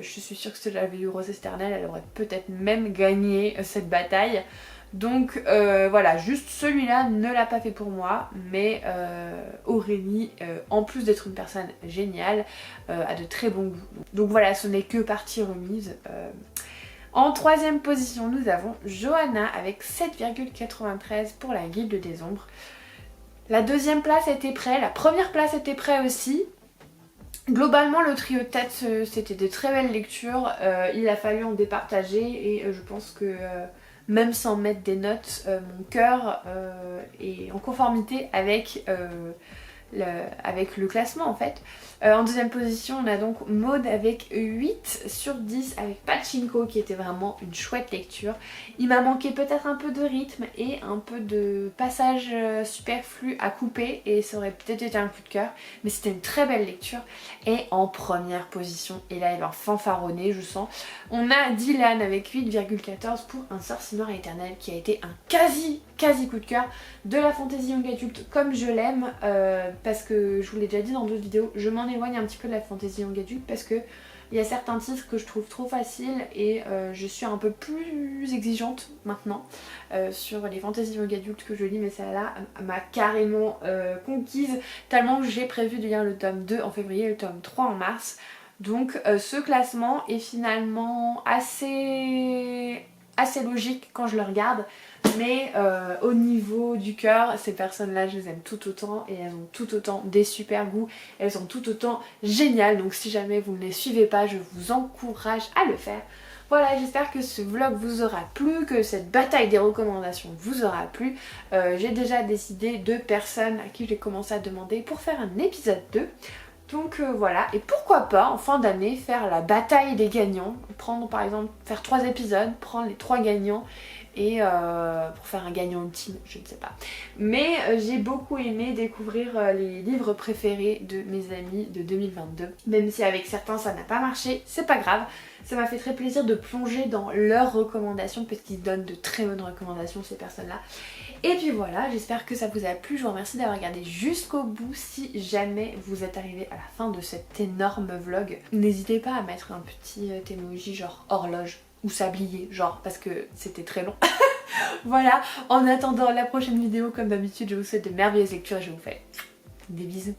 je suis sûre que si j'avais eu Rose Esternelle elle aurait peut-être même gagné cette bataille. Donc voilà, juste celui-là ne l'a pas fait pour moi, mais Aurélie, en plus d'être une personne géniale, a de très bons goûts. Donc voilà, ce n'est que partie remise. En troisième position, nous avons Johanna avec 7,93 pour la Guilde des Ombres. La deuxième place était prête, la première place était prête aussi. Globalement le trio de tête c'était de très belles lectures, il a fallu en départager et je pense que même sans mettre des notes, mon cœur est en conformité avec avec le classement en fait. En deuxième position, on a donc Maud avec 8 sur 10 avec Pachinko qui était vraiment une chouette lecture. Il m'a manqué peut-être un peu de rythme et un peu de passage superflu à couper et ça aurait peut-être été un coup de cœur, mais c'était une très belle lecture. Et en première position, et là il va fanfaronner je sens, on a Dylan avec 8,14 pour Un sorcier noir éternel qui a été un quasi coup de cœur de la fantasy young adulte comme je l'aime, parce que je vous l'ai déjà dit dans d'autres vidéos, je m'en éloigne un petit peu de la fantasy young adulte parce que il y a certains titres que je trouve trop faciles et je suis un peu plus exigeante maintenant sur les fantasy young adultes que je lis, mais celle-là m'a carrément conquise tellement que j'ai prévu de lire le tome 2 en février et le tome 3 en mars. Donc ce classement est finalement assez logique quand je le regarde, mais au niveau du cœur, ces personnes-là, je les aime tout autant et elles ont tout autant des super goûts, elles sont tout autant géniales, donc si jamais vous ne les suivez pas, je vous encourage à le faire. Voilà, j'espère que ce vlog vous aura plu, que cette bataille des recommandations vous aura plu. J'ai déjà décidé de personnes à qui j'ai commencé à demander pour faire un épisode 2. Donc voilà, et pourquoi pas en fin d'année faire la bataille des gagnants, prendre par exemple, faire 3 épisodes, prendre les 3 gagnants et pour faire un gagnant ultime, je ne sais pas. Mais j'ai beaucoup aimé découvrir les livres préférés de mes amis de 2022, même si avec certains ça n'a pas marché, c'est pas grave. Ça m'a fait très plaisir de plonger dans leurs recommandations parce qu'ils donnent de très bonnes recommandations ces personnes-là. Et puis voilà, j'espère que ça vous a plu, je vous remercie d'avoir regardé jusqu'au bout. Si jamais vous êtes arrivé à la fin de cet énorme vlog, n'hésitez pas à mettre un petit emoji genre horloge ou sablier, genre parce que c'était très long. Voilà, en attendant la prochaine vidéo, comme d'habitude, je vous souhaite de merveilleuses lectures et je vous fais des bisous.